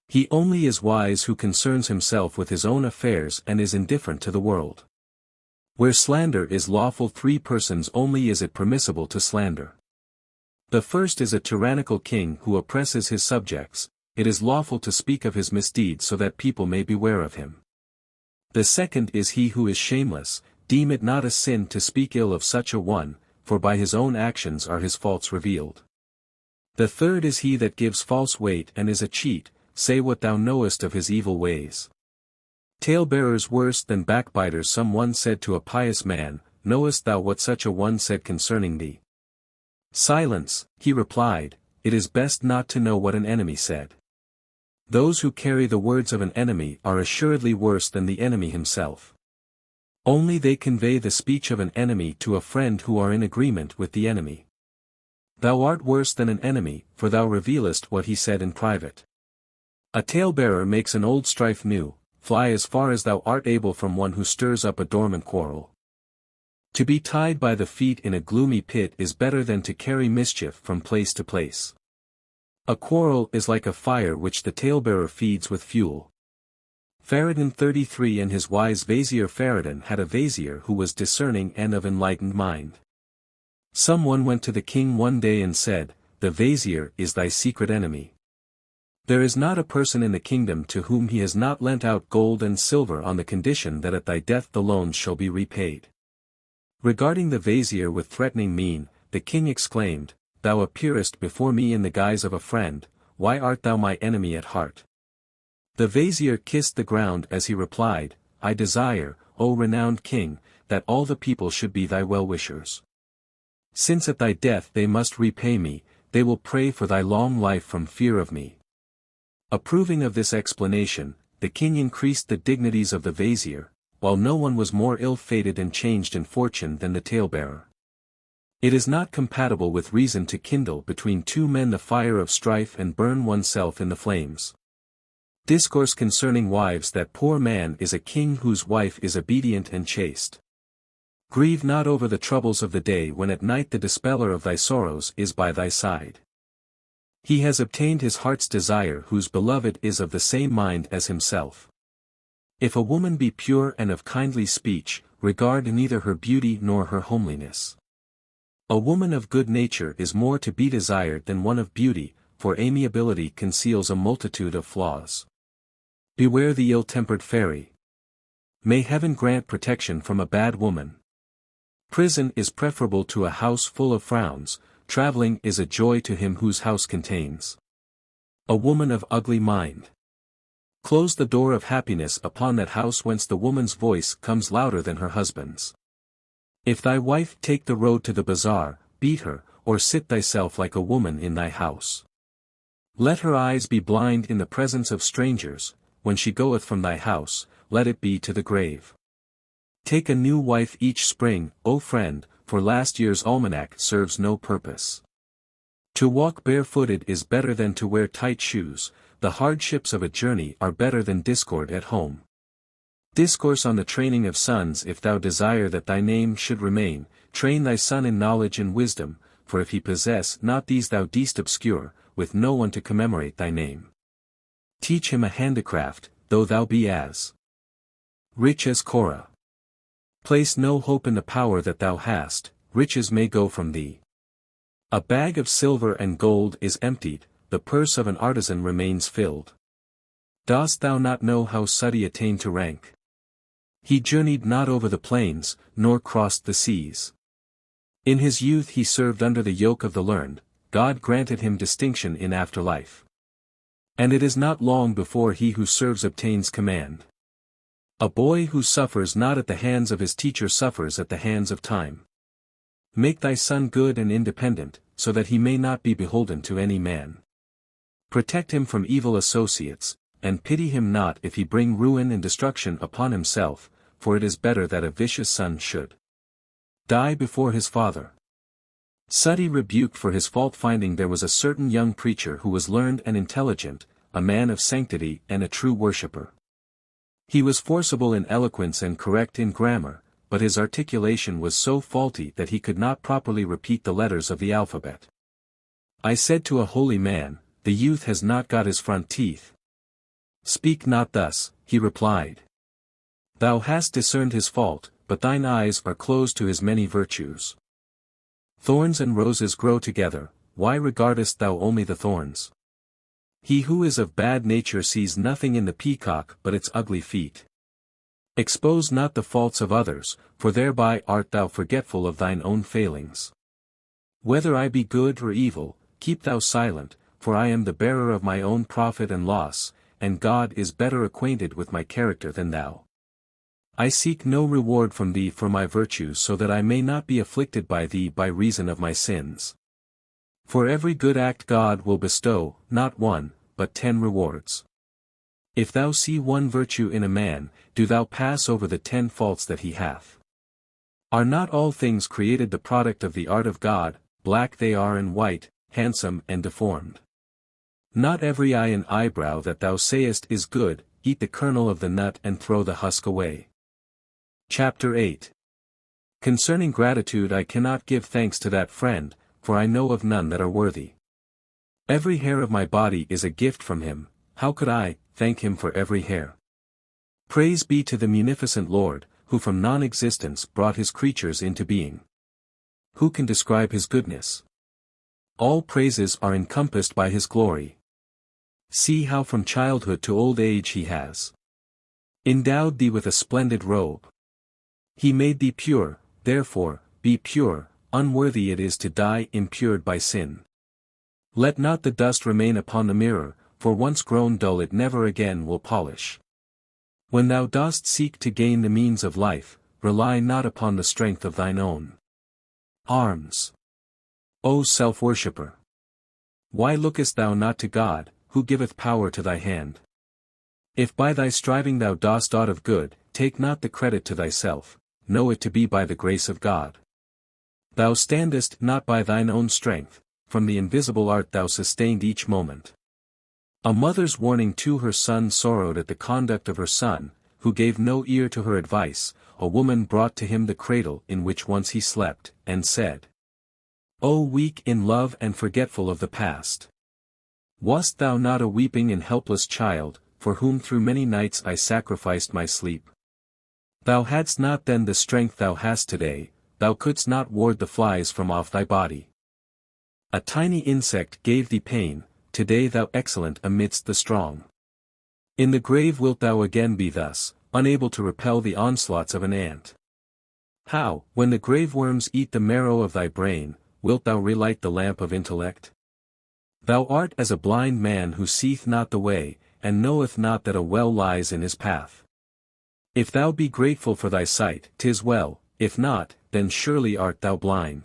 He only is wise who concerns himself with his own affairs and is indifferent to the world. Where slander is lawful, 3 persons only is it permissible to slander. The first is a tyrannical king who oppresses his subjects. It is lawful to speak of his misdeeds so that people may beware of him. The second is he who is shameless. Deem it not a sin to speak ill of such a one, for by his own actions are his faults revealed. The third is he that gives false weight and is a cheat. Say what thou knowest of his evil ways. Talebearers worse than backbiters. Someone said to a pious man, knowest thou what such a one said concerning thee? Silence, he replied, it is best not to know what an enemy said. Those who carry the words of an enemy are assuredly worse than the enemy himself. Only they convey the speech of an enemy to a friend who are in agreement with the enemy. Thou art worse than an enemy, for thou revealest what he said in private. A talebearer makes an old strife new. Fly as far as thou art able from one who stirs up a dormant quarrel. To be tied by the feet in a gloomy pit is better than to carry mischief from place to place. A quarrel is like a fire which the talebearer feeds with fuel. Faridun 33 and his wise vizier. Faridun had a vizier who was discerning and of enlightened mind. Someone went to the king one day and said, the vizier is thy secret enemy. There is not a person in the kingdom to whom he has not lent out gold and silver on the condition that at thy death the loans shall be repaid. Regarding the vizier with threatening mien, the king exclaimed, Thou appearest before me in the guise of a friend, why art thou my enemy at heart? The vizier kissed the ground as he replied, I desire, O renowned king, that all the people should be thy well-wishers. Since at thy death they must repay me, they will pray for thy long life from fear of me. Approving of this explanation, the king increased the dignities of the vizier, while no one was more ill-fated and changed in fortune than the talebearer. It is not compatible with reason to kindle between 2 men the fire of strife and burn oneself in the flames. Discourse concerning wives. That poor man is a king whose wife is obedient and chaste. Grieve not over the troubles of the day when at night the dispeller of thy sorrows is by thy side. He has obtained his heart's desire whose beloved is of the same mind as himself. If a woman be pure and of kindly speech, regard neither her beauty nor her homeliness. A woman of good nature is more to be desired than one of beauty, for amiability conceals a multitude of flaws. Beware the ill-tempered fairy. May heaven grant protection from a bad woman. Prison is preferable to a house full of frowns, traveling is a joy to him whose house contains a woman of ugly mind. Close the door of happiness upon that house whence the woman's voice comes louder than her husband's. If thy wife take the road to the bazaar, beat her, or sit thyself like a woman in thy house. Let her eyes be blind in the presence of strangers, when she goeth from thy house, let it be to the grave. Take a new wife each spring, O friend, for last year's almanac serves no purpose. To walk barefooted is better than to wear tight shoes, the hardships of a journey are better than discord at home. Discourse on the training of sons. If thou desire that thy name should remain, train thy son in knowledge and wisdom, for if he possess not these thou deest obscure, with no one to commemorate thy name. Teach him a handicraft, though thou be as rich as Korah. Place no hope in the power that thou hast, riches may go from thee. A bag of silver and gold is emptied, the purse of an artisan remains filled. Dost thou not know how Saadi attained to rank? He journeyed not over the plains, nor crossed the seas. In his youth he served under the yoke of the learned, God granted him distinction in afterlife. And it is not long before he who serves obtains command. A boy who suffers not at the hands of his teacher suffers at the hands of time. Make thy son good and independent, so that he may not be beholden to any man. Protect him from evil associates, and pity him not if he bring ruin and destruction upon himself, for it is better that a vicious son should die before his father. Saadi rebuked for his fault-finding. There was a certain young preacher who was learned and intelligent, a man of sanctity and a true worshipper. He was forcible in eloquence and correct in grammar, but his articulation was so faulty that he could not properly repeat the letters of the alphabet. I said to a holy man, "The youth has not got his front teeth." "Speak not thus," he replied. "Thou hast discerned his fault, but thine eyes are closed to his many virtues. Thorns and roses grow together, why regardest thou only the thorns? He who is of bad nature sees nothing in the peacock but its ugly feet. Expose not the faults of others, for thereby art thou forgetful of thine own failings. Whether I be good or evil, keep thou silent, for I am the bearer of my own profit and loss, and God is better acquainted with my character than thou. I seek no reward from thee for my virtues, so that I may not be afflicted by thee by reason of my sins. For every good act God will bestow, not one, but 10 rewards. If thou see one virtue in a man, do thou pass over the 10 faults that he hath. Are not all things created the product of the art of God, black they are and white, handsome and deformed? Not every eye and eyebrow that thou sayest is good, eat the kernel of the nut and throw the husk away. Chapter 8. Concerning gratitude. I cannot give thanks to that friend, for I know of none that are worthy. Every hair of my body is a gift from him, how could I thank him for every hair? Praise be to the munificent Lord, who from non-existence brought his creatures into being. Who can describe his goodness? All praises are encompassed by his glory. See how from childhood to old age he has endowed thee with a splendid robe. He made thee pure, therefore, be pure. Unworthy it is to die impured by sin. Let not the dust remain upon the mirror, for once grown dull it never again will polish. When thou dost seek to gain the means of life, rely not upon the strength of thine own arms. O self-worshipper! Why lookest thou not to God, who giveth power to thy hand? If by thy striving thou dost aught of good, take not the credit to thyself, know it to be by the grace of God. Thou standest not by thine own strength, from the invisible art thou sustained each moment. A mother's warning to her son sorrowed at the conduct of her son, who gave no ear to her advice. A woman brought to him the cradle in which once he slept, and said, O weak in love and forgetful of the past! Wast thou not a weeping and helpless child, for whom through many nights I sacrificed my sleep? Thou hadst not then the strength thou hast today, thou couldst not ward the flies from off thy body. A tiny insect gave thee pain, today thou excellent amidst the strong. In the grave wilt thou again be thus, unable to repel the onslaughts of an ant. How, when the grave worms eat the marrow of thy brain, wilt thou relight the lamp of intellect? Thou art as a blind man who seeth not the way, and knoweth not that a well lies in his path. If thou be grateful for thy sight, 'tis well, if not, then surely art thou blind.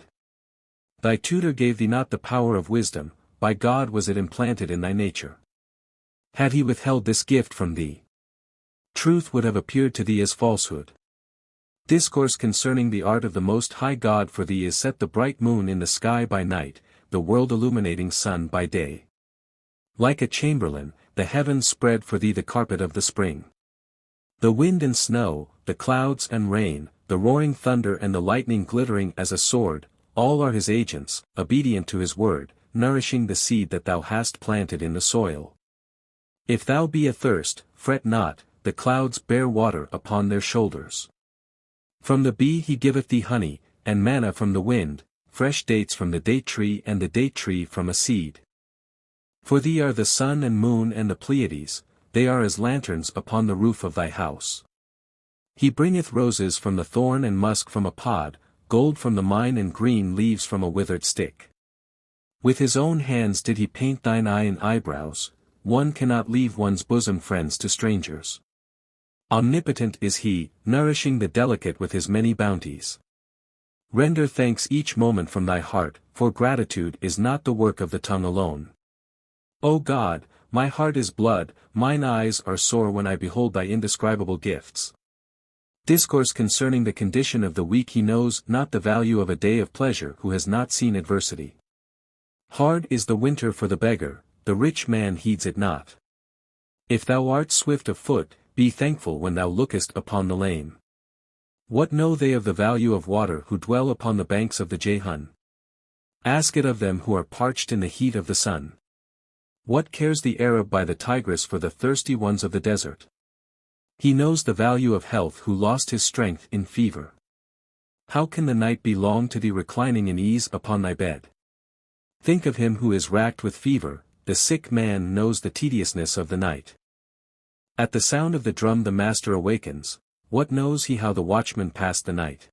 Thy tutor gave thee not the power of wisdom, by God was it implanted in thy nature. Had he withheld this gift from thee, truth would have appeared to thee as falsehood. Discourse concerning the art of the Most High God for thee is set the bright moon in the sky by night, the world-illuminating sun by day. Like a chamberlain, the heavens spread for thee the carpet of the spring. The wind and snow, the clouds and rain, the roaring thunder and the lightning glittering as a sword, all are his agents, obedient to his word, nourishing the seed that thou hast planted in the soil. If thou be athirst, fret not, the clouds bear water upon their shoulders. From the bee he giveth thee honey, and manna from the wind, fresh dates from the date tree and the date tree from a seed. For thee are the sun and moon and the Pleiades, they are as lanterns upon the roof of thy house. He bringeth roses from the thorn and musk from a pod, gold from the mine and green leaves from a withered stick. With his own hands did he paint thine eye and eyebrows, one cannot leave one's bosom friends to strangers. Omnipotent is he, nourishing the delicate with his many bounties. Render thanks each moment from thy heart, for gratitude is not the work of the tongue alone. O God, my heart is blood, mine eyes are sore when I behold thy indescribable gifts. Discourse concerning the condition of the weak. He knows not the value of a day of pleasure who has not seen adversity. Hard is the winter for the beggar, the rich man heeds it not. If thou art swift of foot, be thankful when thou lookest upon the lame. What know they of the value of water who dwell upon the banks of the Jehun? Ask it of them who are parched in the heat of the sun. What cares the Arab by the Tigris for the thirsty ones of the desert? He knows the value of health who lost his strength in fever. How can the night be long to thee reclining in ease upon thy bed? Think of him who is racked with fever, the sick man knows the tediousness of the night. At the sound of the drum the master awakens, what knows he how the watchman passed the night?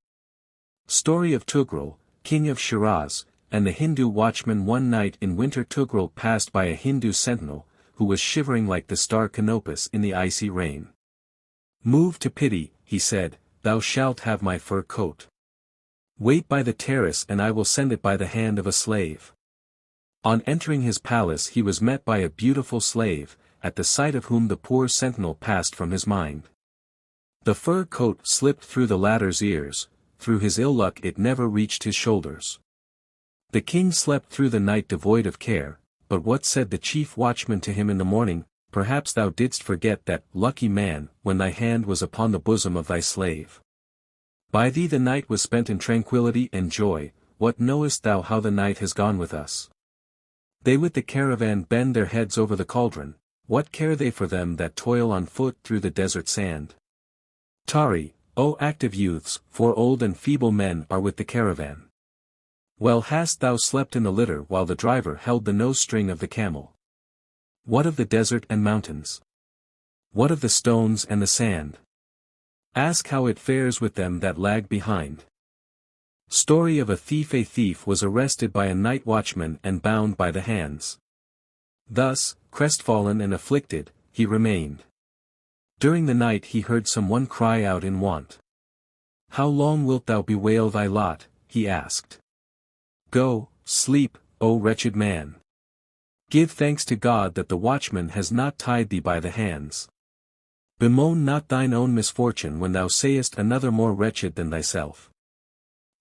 Story of Tughril, king of Shiraz, and the Hindu watchman. One night in winter Tughril passed by a Hindu sentinel, who was shivering like the star Canopus in the icy rain. Moved to pity, he said, thou shalt have my fur coat. Wait by the terrace and I will send it by the hand of a slave. On entering his palace he was met by a beautiful slave, at the sight of whom the poor sentinel passed from his mind. The fur coat slipped through the latter's ears, through his ill luck it never reached his shoulders. The king slept through the night devoid of care, but what said the chief watchman to him in the morning? Perhaps thou didst forget that, lucky man, when thy hand was upon the bosom of thy slave. By thee the night was spent in tranquility and joy, what knowest thou how the night has gone with us? They with the caravan bend their heads over the cauldron, what care they for them that toil on foot through the desert sand? Tari, O active youths, for old and feeble men are with the caravan. Well hast thou slept in the litter while the driver held the nose-string of the camel. What of the desert and mountains? What of the stones and the sand? Ask how it fares with them that lag behind. Story of a thief. A thief was arrested by a night watchman and bound by the hands. Thus, crestfallen and afflicted, he remained. During the night he heard someone cry out in want. How long wilt thou bewail thy lot? He asked. Go, sleep, O wretched man. Give thanks to God that the watchman has not tied thee by the hands. Bemoan not thine own misfortune when thou sayest another more wretched than thyself.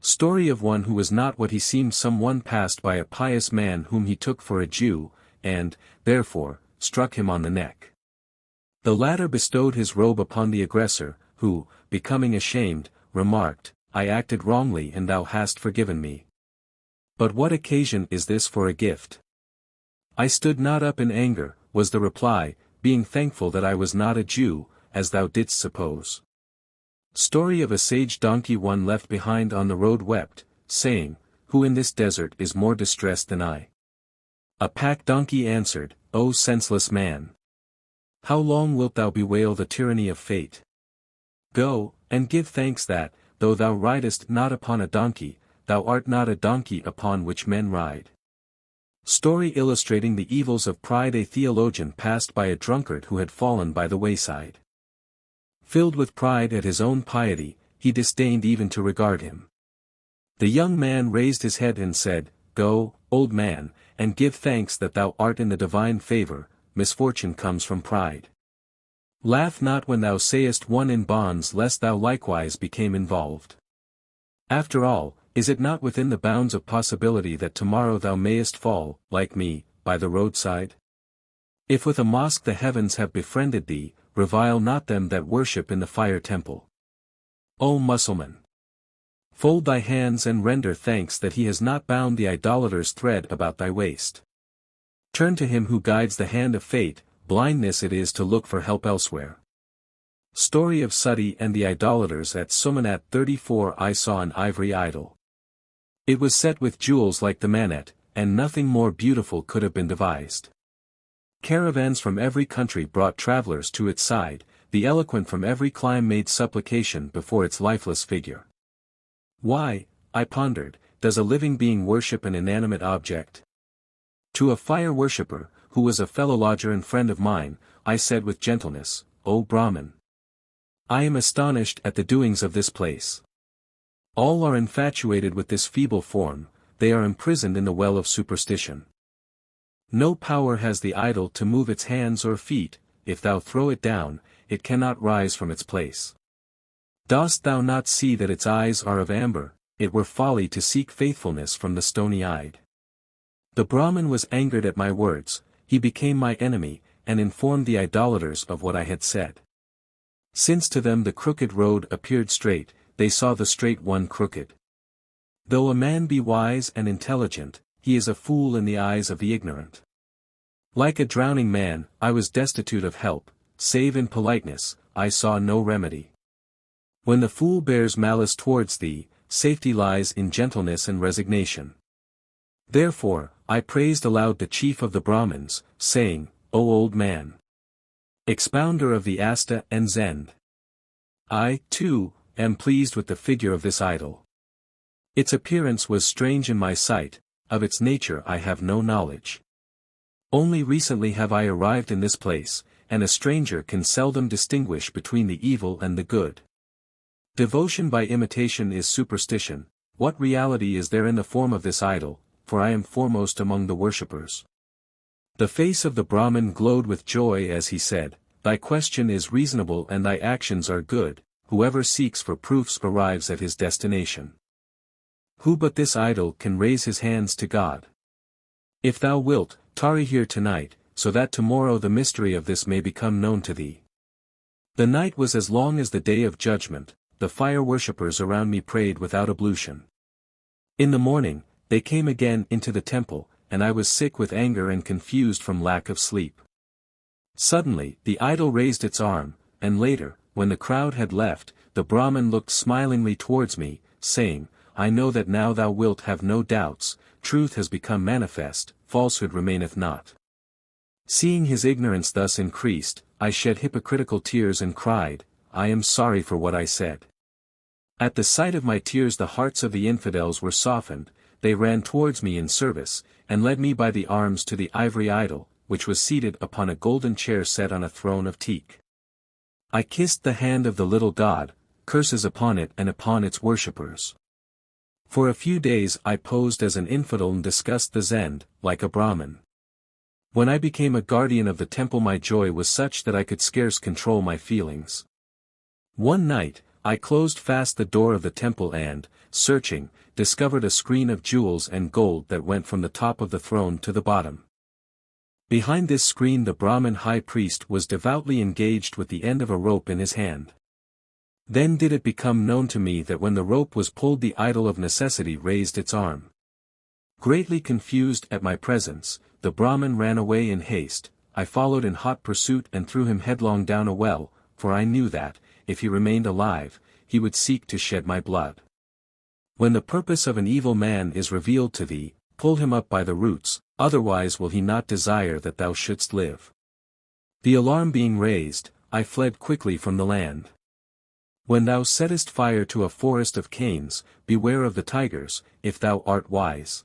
Story of one who was not what he seemed. Someone passed by a pious man whom he took for a Jew, and, therefore, struck him on the neck. The latter bestowed his robe upon the aggressor, who, becoming ashamed, remarked, I acted wrongly and thou hast forgiven me. But what occasion is this for a gift? I stood not up in anger, was the reply, being thankful that I was not a Jew, as thou didst suppose. Story of a sage donkey. One left behind on the road wept, saying, Who in this desert is more distressed than I? A pack donkey answered, O senseless man! How long wilt thou bewail the tyranny of fate? Go, and give thanks that, though thou ridest not upon a donkey, thou art not a donkey upon which men ride. Story illustrating the evils of pride. A theologian passed by a drunkard who had fallen by the wayside. Filled with pride at his own piety, he disdained even to regard him. The young man raised his head and said, "Go, old man, and give thanks that thou art in the divine favor. Misfortune comes from pride. Laugh not when thou sayest one in bonds, lest thou likewise become involved. After all, is it not within the bounds of possibility that tomorrow thou mayest fall, like me, by the roadside? If with a mosque the heavens have befriended thee, revile not them that worship in the fire temple. O Mussulman! Fold thy hands and render thanks that he has not bound the idolater's thread about thy waist. Turn to him who guides the hand of fate. Blindness it is to look for help elsewhere." Story of Saadi and the idolaters. At Sumanat 34 I saw an ivory idol. It was set with jewels like the manet, and nothing more beautiful could have been devised. Caravans from every country brought travelers to its side, the eloquent from every clime made supplication before its lifeless figure. Why, I pondered, does a living being worship an inanimate object? To a fire worshipper, who was a fellow lodger and friend of mine, I said with gentleness, "O Brahmin! I am astonished at the doings of this place. All are infatuated with this feeble form, they are imprisoned in the well of superstition. No power has the idol to move its hands or feet, if thou throw it down, it cannot rise from its place. Dost thou not see that its eyes are of amber? It were folly to seek faithfulness from the stony-eyed." The Brahmin was angered at my words. He became my enemy, and informed the idolaters of what I had said. Since to them the crooked road appeared straight, they saw the straight one crooked. Though a man be wise and intelligent, he is a fool in the eyes of the ignorant. Like a drowning man, I was destitute of help, save in politeness, I saw no remedy. When the fool bears malice towards thee, safety lies in gentleness and resignation. Therefore, I praised aloud the chief of the Brahmins, saying, "O old man! Expounder of the Asta and Zend! I, too, am pleased with the figure of this idol. Its appearance was strange in my sight, of its nature I have no knowledge. Only recently have I arrived in this place, and a stranger can seldom distinguish between the evil and the good. Devotion by imitation is superstition. What reality is there in the form of this idol? For I am foremost among the worshippers." The face of the Brahmin glowed with joy as he said, "Thy question is reasonable and thy actions are good. Whoever seeks for proofs arrives at his destination. Who but this idol can raise his hands to God? If thou wilt, tarry here tonight, so that tomorrow the mystery of this may become known to thee." The night was as long as the day of judgment. The fire worshippers around me prayed without ablution. In the morning, they came again into the temple, and I was sick with anger and confused from lack of sleep. Suddenly, the idol raised its arm, and later, when the crowd had left, the Brahmin looked smilingly towards me, saying, "I know that now thou wilt have no doubts, truth has become manifest, falsehood remaineth not." Seeing his ignorance thus increased, I shed hypocritical tears and cried, "I am sorry for what I said." At the sight of my tears the hearts of the infidels were softened. They ran towards me in service, and led me by the arms to the ivory idol, which was seated upon a golden chair set on a throne of teak. I kissed the hand of the little god, curses upon it and upon its worshippers. For a few days I posed as an infidel and discussed the Zend, like a Brahmin. When I became a guardian of the temple my joy was such that I could scarce control my feelings. One night, I closed fast the door of the temple and, searching, discovered a screen of jewels and gold that went from the top of the throne to the bottom. Behind this screen the Brahmin high priest was devoutly engaged with the end of a rope in his hand. Then did it become known to me that when the rope was pulled the idol of necessity raised its arm. Greatly confused at my presence, the Brahmin ran away in haste. I followed in hot pursuit and threw him headlong down a well, for I knew that, if he remained alive, he would seek to shed my blood. When the purpose of an evil man is revealed to thee, pull him up by the roots, otherwise will he not desire that thou shouldst live. The alarm being raised, I fled quickly from the land. When thou settest fire to a forest of canes, beware of the tigers, if thou art wise.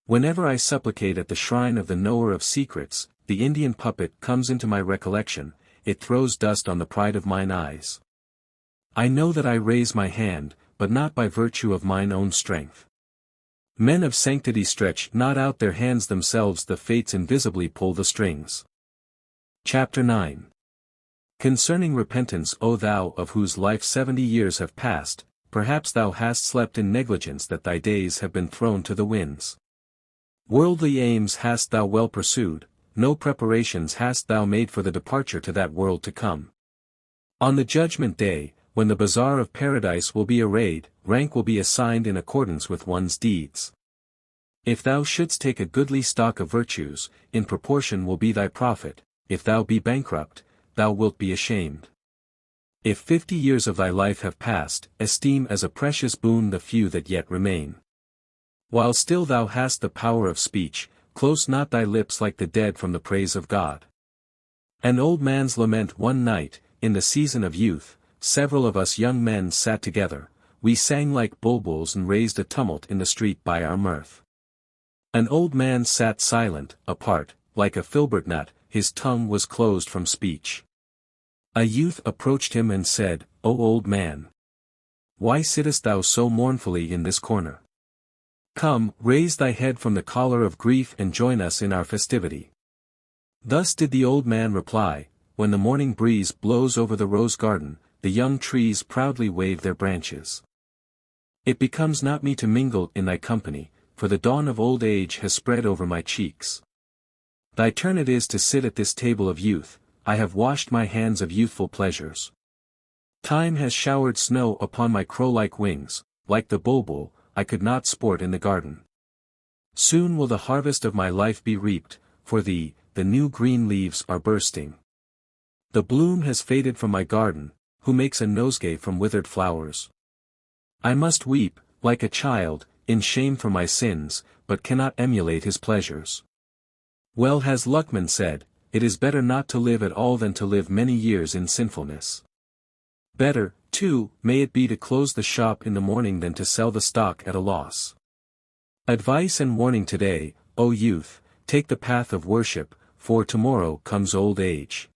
Whenever I supplicate at the shrine of the knower of secrets, the Indian puppet comes into my recollection, it throws dust on the pride of mine eyes. I know that I raise my hand, but not by virtue of mine own strength. Men of sanctity stretch not out their hands themselves, the fates invisibly pull the strings. Chapter 9. Concerning repentance, O thou of whose life 70 years have passed, perhaps thou hast slept in negligence that thy days have been thrown to the winds. Worldly aims hast thou well pursued, no preparations hast thou made for the departure to that world to come. On the judgment day, when the bazaar of paradise will be arrayed, rank will be assigned in accordance with one's deeds. If thou shouldst take a goodly stock of virtues, in proportion will be thy profit, if thou be bankrupt, thou wilt be ashamed. If 50 years of thy life have passed, esteem as a precious boon the few that yet remain. While still thou hast the power of speech, close not thy lips like the dead from the praise of God. An old man's lament. One night, in the season of youth, several of us young men sat together, we sang like bulbuls and raised a tumult in the street by our mirth. An old man sat silent, apart, like a filbert nut, his tongue was closed from speech. A youth approached him and said, O old man! Why sittest thou so mournfully in this corner? Come, raise thy head from the collar of grief and join us in our festivity. Thus did the old man reply, when the morning breeze blows over the rose garden, the young trees proudly wave their branches. It becomes not me to mingle in thy company, for the dawn of old age has spread over my cheeks. Thy turn it is to sit at this table of youth, I have washed my hands of youthful pleasures. Time has showered snow upon my crow-like wings, like the bulbul, I could not sport in the garden. Soon will the harvest of my life be reaped, for thee, the new green leaves are bursting. The bloom has faded from my garden, who makes a nosegay from withered flowers? I must weep, like a child, in shame for my sins, but cannot emulate his pleasures. Well has Luckman said, it is better not to live at all than to live many years in sinfulness. Better, too, may it be to close the shop in the morning than to sell the stock at a loss. Advice and warning today, O youth, take the path of worship, for tomorrow comes old age.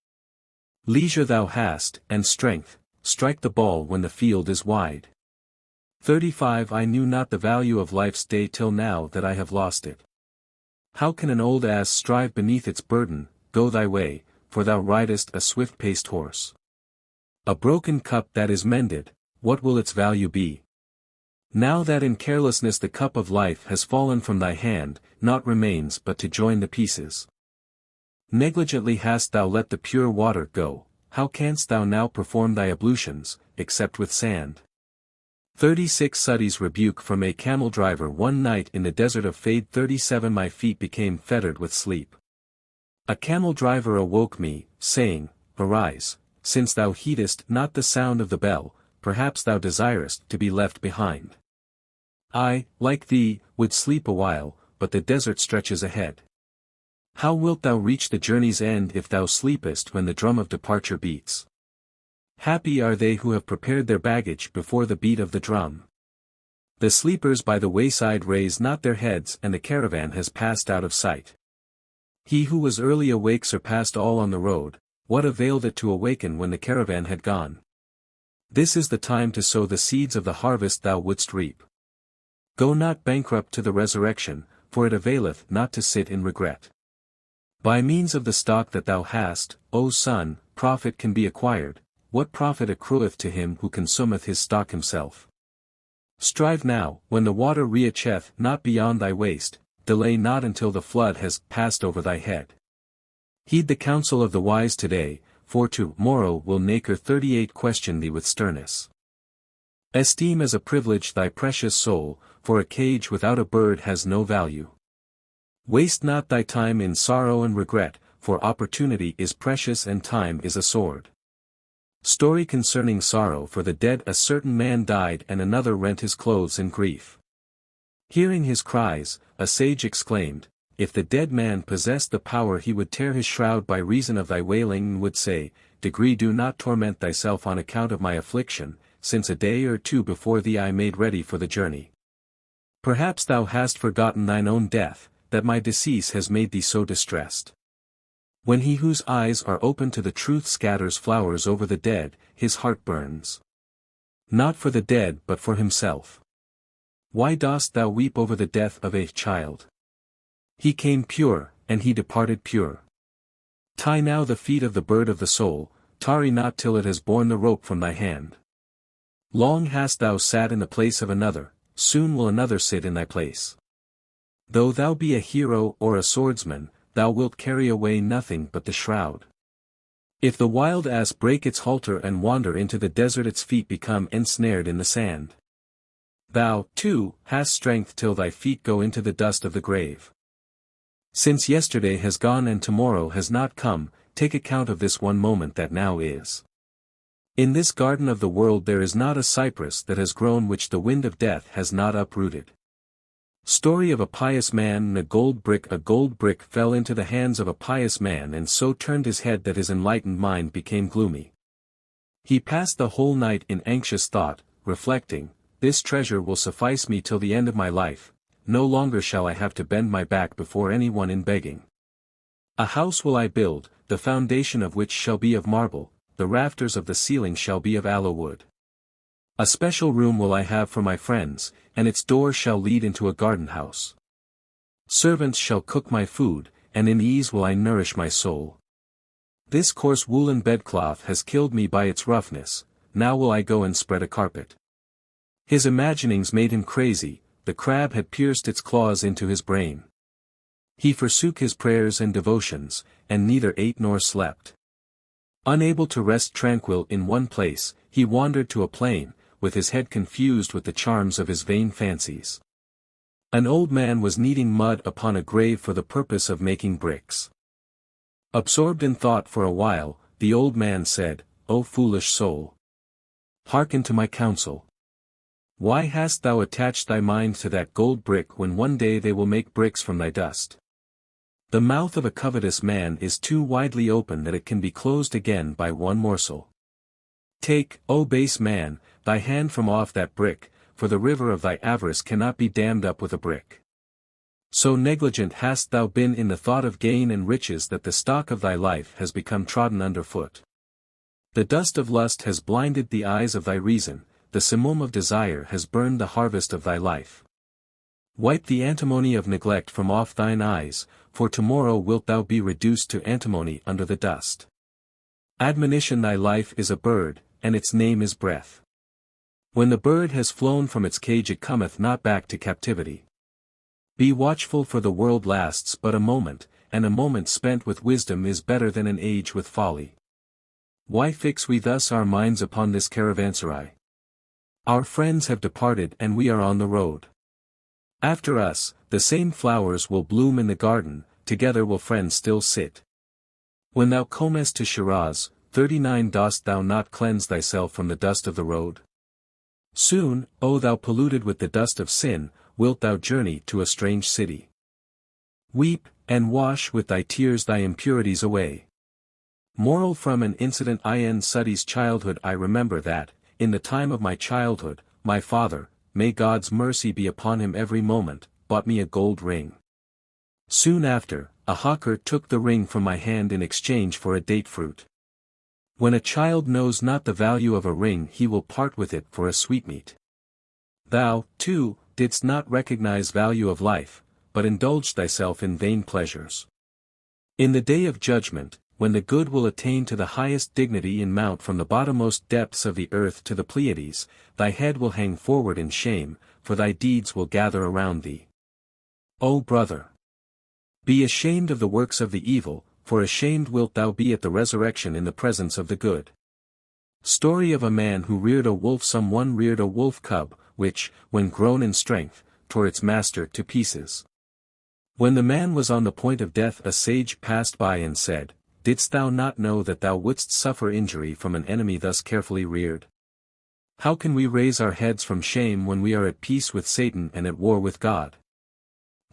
Leisure thou hast, and strength, strike the ball when the field is wide. 35 I knew not the value of life's day till now that I have lost it. How can an old ass strive beneath its burden? Go thy way, for thou ridest a swift-paced horse. A broken cup that is mended, what will its value be? Now that in carelessness the cup of life has fallen from thy hand, naught remains but to join the pieces. Negligently hast thou let the pure water go, how canst thou now perform thy ablutions, except with sand? 36 Saadi's rebuke from a camel driver. One night in the desert of Fade 37 my feet became fettered with sleep. A camel driver awoke me, saying, Arise, since thou heedest not the sound of the bell, perhaps thou desirest to be left behind. I, like thee, would sleep a while, but the desert stretches ahead. How wilt thou reach the journey's end if thou sleepest when the drum of departure beats? Happy are they who have prepared their baggage before the beat of the drum. The sleepers by the wayside raise not their heads and the caravan has passed out of sight. He who was early awake surpassed all on the road, what availed it to awaken when the caravan had gone? This is the time to sow the seeds of the harvest thou wouldst reap. Go not bankrupt to the resurrection, for it availeth not to sit in regret. By means of the stock that thou hast, O son, profit can be acquired, what profit accrueth to him who consumeth his stock himself? Strive now, when the water reacheth not beyond thy waist, delay not until the flood has passed over thy head. Heed the counsel of the wise today, for tomorrow will Nacre 38 question thee with sternness. Esteem as a privilege thy precious soul, for a cage without a bird has no value. Waste not thy time in sorrow and regret, for opportunity is precious and time is a sword. Story concerning sorrow for the dead. A certain man died and another rent his clothes in grief. Hearing his cries, a sage exclaimed, if the dead man possessed the power he would tear his shroud by reason of thy wailing and would say, degree do not torment thyself on account of my affliction, since a day or two before thee I made ready for the journey. Perhaps thou hast forgotten thine own death, that my decease has made thee so distressed. When he whose eyes are open to the truth scatters flowers over the dead, his heart burns. Not for the dead but for himself. Why dost thou weep over the death of a child? He came pure, and he departed pure. Tie now the feet of the bird of the soul, tarry not till it has borne the rope from thy hand. Long hast thou sat in the place of another, soon will another sit in thy place. Though thou be a hero or a swordsman, thou wilt carry away nothing but the shroud. If the wild ass break its halter and wander into the desert, its feet become ensnared in the sand. Thou, too, hast strength till thy feet go into the dust of the grave. Since yesterday has gone and tomorrow has not come, take account of this one moment that now is. In this garden of the world there is not a cypress that has grown which the wind of death has not uprooted. Story of a pious man and a gold brick. A gold brick fell into the hands of a pious man and so turned his head that his enlightened mind became gloomy. He passed the whole night in anxious thought, reflecting, this treasure will suffice me till the end of my life, no longer shall I have to bend my back before anyone in begging. A house will I build, the foundation of which shall be of marble, the rafters of the ceiling shall be of aloe wood. A special room will I have for my friends, and its door shall lead into a garden house. Servants shall cook my food, and in ease will I nourish my soul. This coarse woolen bedcloth has killed me by its roughness, now will I go and spread a carpet. His imaginings made him crazy, the crab had pierced its claws into his brain. He forsook his prayers and devotions, and neither ate nor slept. Unable to rest tranquil in one place, he wandered to a plain, with his head confused with the charms of his vain fancies. An old man was kneading mud upon a grave for the purpose of making bricks. Absorbed in thought for a while, the old man said, O foolish soul! Hearken to my counsel. Why hast thou attached thy mind to that gold brick when one day they will make bricks from thy dust? The mouth of a covetous man is too widely open that it can be closed again by one morsel. Take, O base man, thy hand from off that brick, for the river of thy avarice cannot be dammed up with a brick. So negligent hast thou been in the thought of gain and riches that the stock of thy life has become trodden under foot. The dust of lust has blinded the eyes of thy reason, the simoom of desire has burned the harvest of thy life. Wipe the antimony of neglect from off thine eyes, for tomorrow wilt thou be reduced to antimony under the dust. Admonition. Thy life is a bird, and its name is breath. When the bird has flown from its cage it cometh not back to captivity. Be watchful, for the world lasts but a moment, and a moment spent with wisdom is better than an age with folly. Why fix we thus our minds upon this caravanserai? Our friends have departed and we are on the road. After us, the same flowers will bloom in the garden, together will friends still sit. When thou comest to Shiraz, 39 dost thou not cleanse thyself from the dust of the road? Soon, O thou polluted with the dust of sin, wilt thou journey to a strange city. Weep, and wash with thy tears thy impurities away. Moral from an incident in Saadi's childhood. I remember that, in the time of my childhood, my father, may God's mercy be upon him every moment, bought me a gold ring. Soon after, a hawker took the ring from my hand in exchange for a date fruit. When a child knows not the value of a ring he will part with it for a sweetmeat. Thou, too, didst not recognize value of life, but indulged thyself in vain pleasures. In the day of judgment, when the good will attain to the highest dignity and mount from the bottommost depths of the earth to the Pleiades, thy head will hang forward in shame, for thy deeds will gather around thee. O brother! Be ashamed of the works of the evil, for ashamed wilt thou be at the resurrection in the presence of the good. Story of a man who reared a wolf. Someone reared a wolf cub, which, when grown in strength, tore its master to pieces. When the man was on the point of death, a sage passed by and said, Didst thou not know that thou wouldst suffer injury from an enemy thus carefully reared? How can we raise our heads from shame when we are at peace with Satan and at war with God?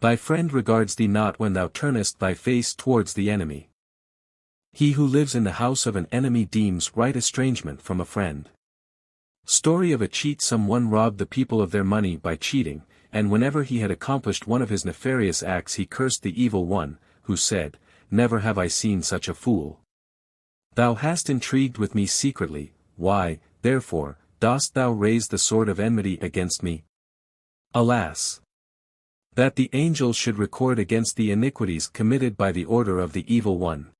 Thy friend regards thee not when thou turnest thy face towards the enemy. He who lives in the house of an enemy deems right estrangement from a friend. Story of a cheat. Someone robbed the people of their money by cheating, and whenever he had accomplished one of his nefarious acts he cursed the evil one, who said, "Never have I seen such a fool. Thou hast intrigued with me secretly, why, therefore, dost thou raise the sword of enmity against me? Alas! That the angels should record against the iniquities committed by the order of the evil one.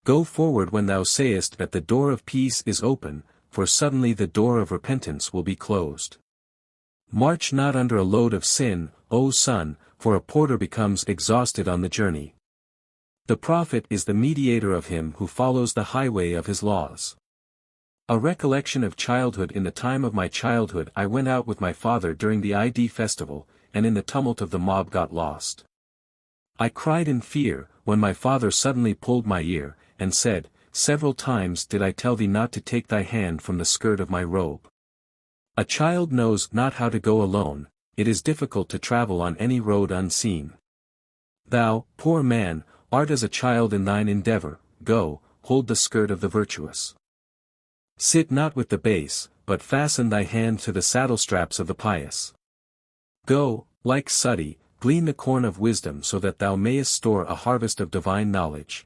Go forward when thou sayest that the door of peace is open, for suddenly the door of repentance will be closed. March not under a load of sin, O son, for a porter becomes exhausted on the journey. The prophet is the mediator of him who follows the highway of his laws." A recollection of childhood. In the time of my childhood I went out with my father during the Eid festival, and in the tumult of the mob got lost. I cried in fear, when my father suddenly pulled my ear, and said, "Several times did I tell thee not to take thy hand from the skirt of my robe." A child knows not how to go alone, it is difficult to travel on any road unseen. Thou, poor man, art as a child in thine endeavor, go, hold the skirt of the virtuous. Sit not with the base, but fasten thy hand to the saddle straps of the pious. Go, like Saadi, glean the corn of wisdom so that thou mayest store a harvest of divine knowledge.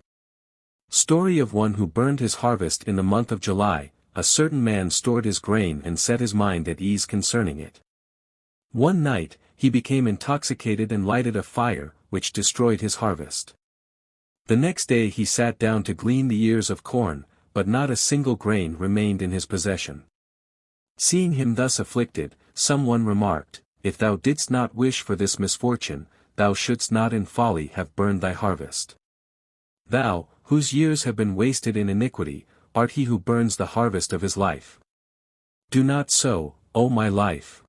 Story of one who burned his harvest in the month of July. A certain man stored his grain and set his mind at ease concerning it. One night, he became intoxicated and lighted a fire, which destroyed his harvest. The next day he sat down to glean the ears of corn, but not a single grain remained in his possession. Seeing him thus afflicted, someone remarked, "If thou didst not wish for this misfortune, thou shouldst not in folly have burned thy harvest. Thou, whose years have been wasted in iniquity, art he who burns the harvest of his life. Do not sow, O my life.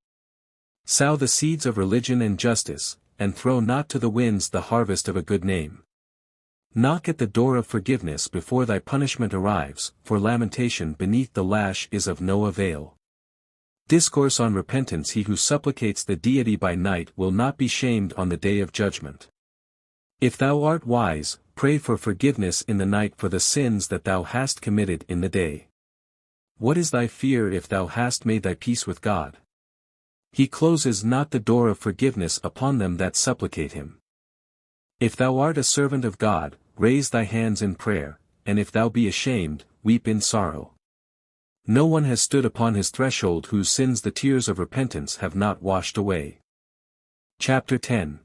Sow the seeds of religion and justice, and throw not to the winds the harvest of a good name. Knock at the door of forgiveness before thy punishment arrives, for lamentation beneath the lash is of no avail. Discourse on repentance. He who supplicates the deity by night will not be shamed on the day of judgment. If thou art wise, pray for forgiveness in the night for the sins that thou hast committed in the day. What is thy fear if thou hast made thy peace with God? He closes not the door of forgiveness upon them that supplicate him. If thou art a servant of God, raise thy hands in prayer, and if thou be ashamed, weep in sorrow. No one has stood upon his threshold whose sins the tears of repentance have not washed away. Chapter 10.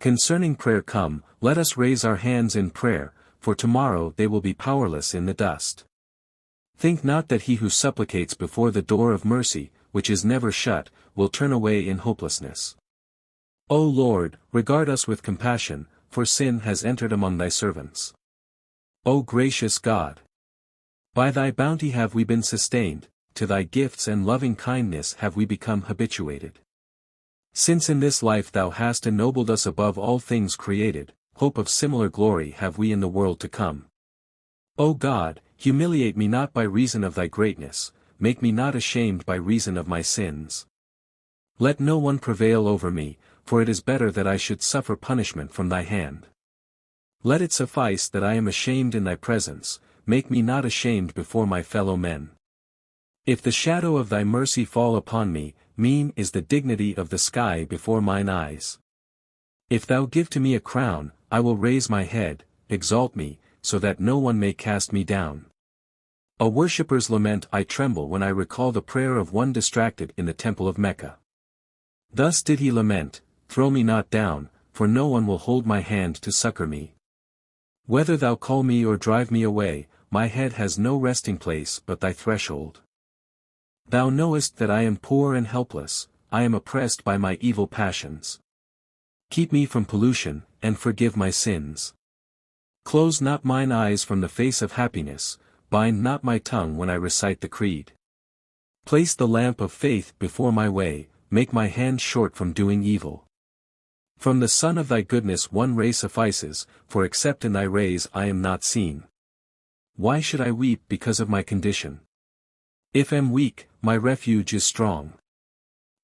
Concerning prayer. Come, let us raise our hands in prayer, for tomorrow they will be powerless in the dust. Think not that he who supplicates before the door of mercy, which is never shut, will turn away in hopelessness. O Lord, regard us with compassion, for sin has entered among thy servants. O gracious God! By thy bounty have we been sustained, to thy gifts and loving kindness have we become habituated. Since in this life thou hast ennobled us above all things created, hope of similar glory have we in the world to come. O God, humiliate me not by reason of thy greatness, make me not ashamed by reason of my sins. Let no one prevail over me, for it is better that I should suffer punishment from thy hand. Let it suffice that I am ashamed in thy presence, make me not ashamed before my fellow men. If the shadow of thy mercy fall upon me, mean is the dignity of the sky before mine eyes. If thou give to me a crown, I will raise my head, exalt me, so that no one may cast me down. A worshipper's lament. I tremble when I recall the prayer of one distracted in the temple of Mecca. Thus did he lament, throw me not down, for no one will hold my hand to succor me. Whether thou call me or drive me away, my head has no resting place but thy threshold. Thou knowest that I am poor and helpless, I am oppressed by my evil passions. Keep me from pollution, and forgive my sins. Close not mine eyes from the face of happiness, bind not my tongue when I recite the creed. Place the lamp of faith before my way, make my hand short from doing evil. From the sun of thy goodness one ray suffices, for except in thy rays I am not seen. Why should I weep because of my condition? If am weak, my refuge is strong.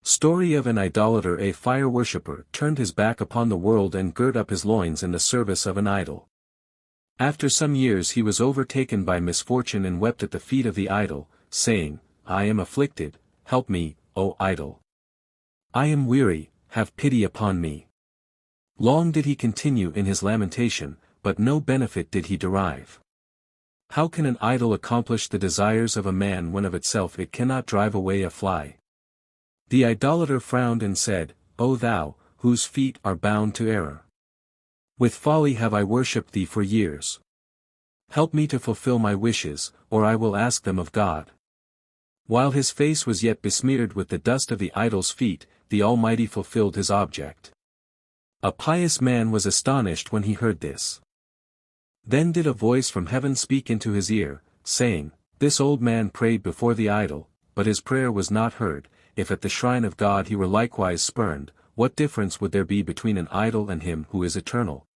Story of an idolater. A fire worshipper turned his back upon the world and girt up his loins in the service of an idol. After some years he was overtaken by misfortune and wept at the feet of the idol, saying, I am afflicted, help me, O idol. I am weary, have pity upon me. Long did he continue in his lamentation, but no benefit did he derive. How can an idol accomplish the desires of a man when of itself it cannot drive away a fly? The idolater frowned and said, O thou, whose feet are bound to error! With folly have I worshipped thee for years. Help me to fulfill my wishes, or I will ask them of God. While his face was yet besmeared with the dust of the idol's feet, the Almighty fulfilled his object. A pious man was astonished when he heard this. Then did a voice from heaven speak into his ear, saying, This old man prayed before the idol, but his prayer was not heard. If at the shrine of God he were likewise spurned, what difference would there be between an idol and him who is eternal?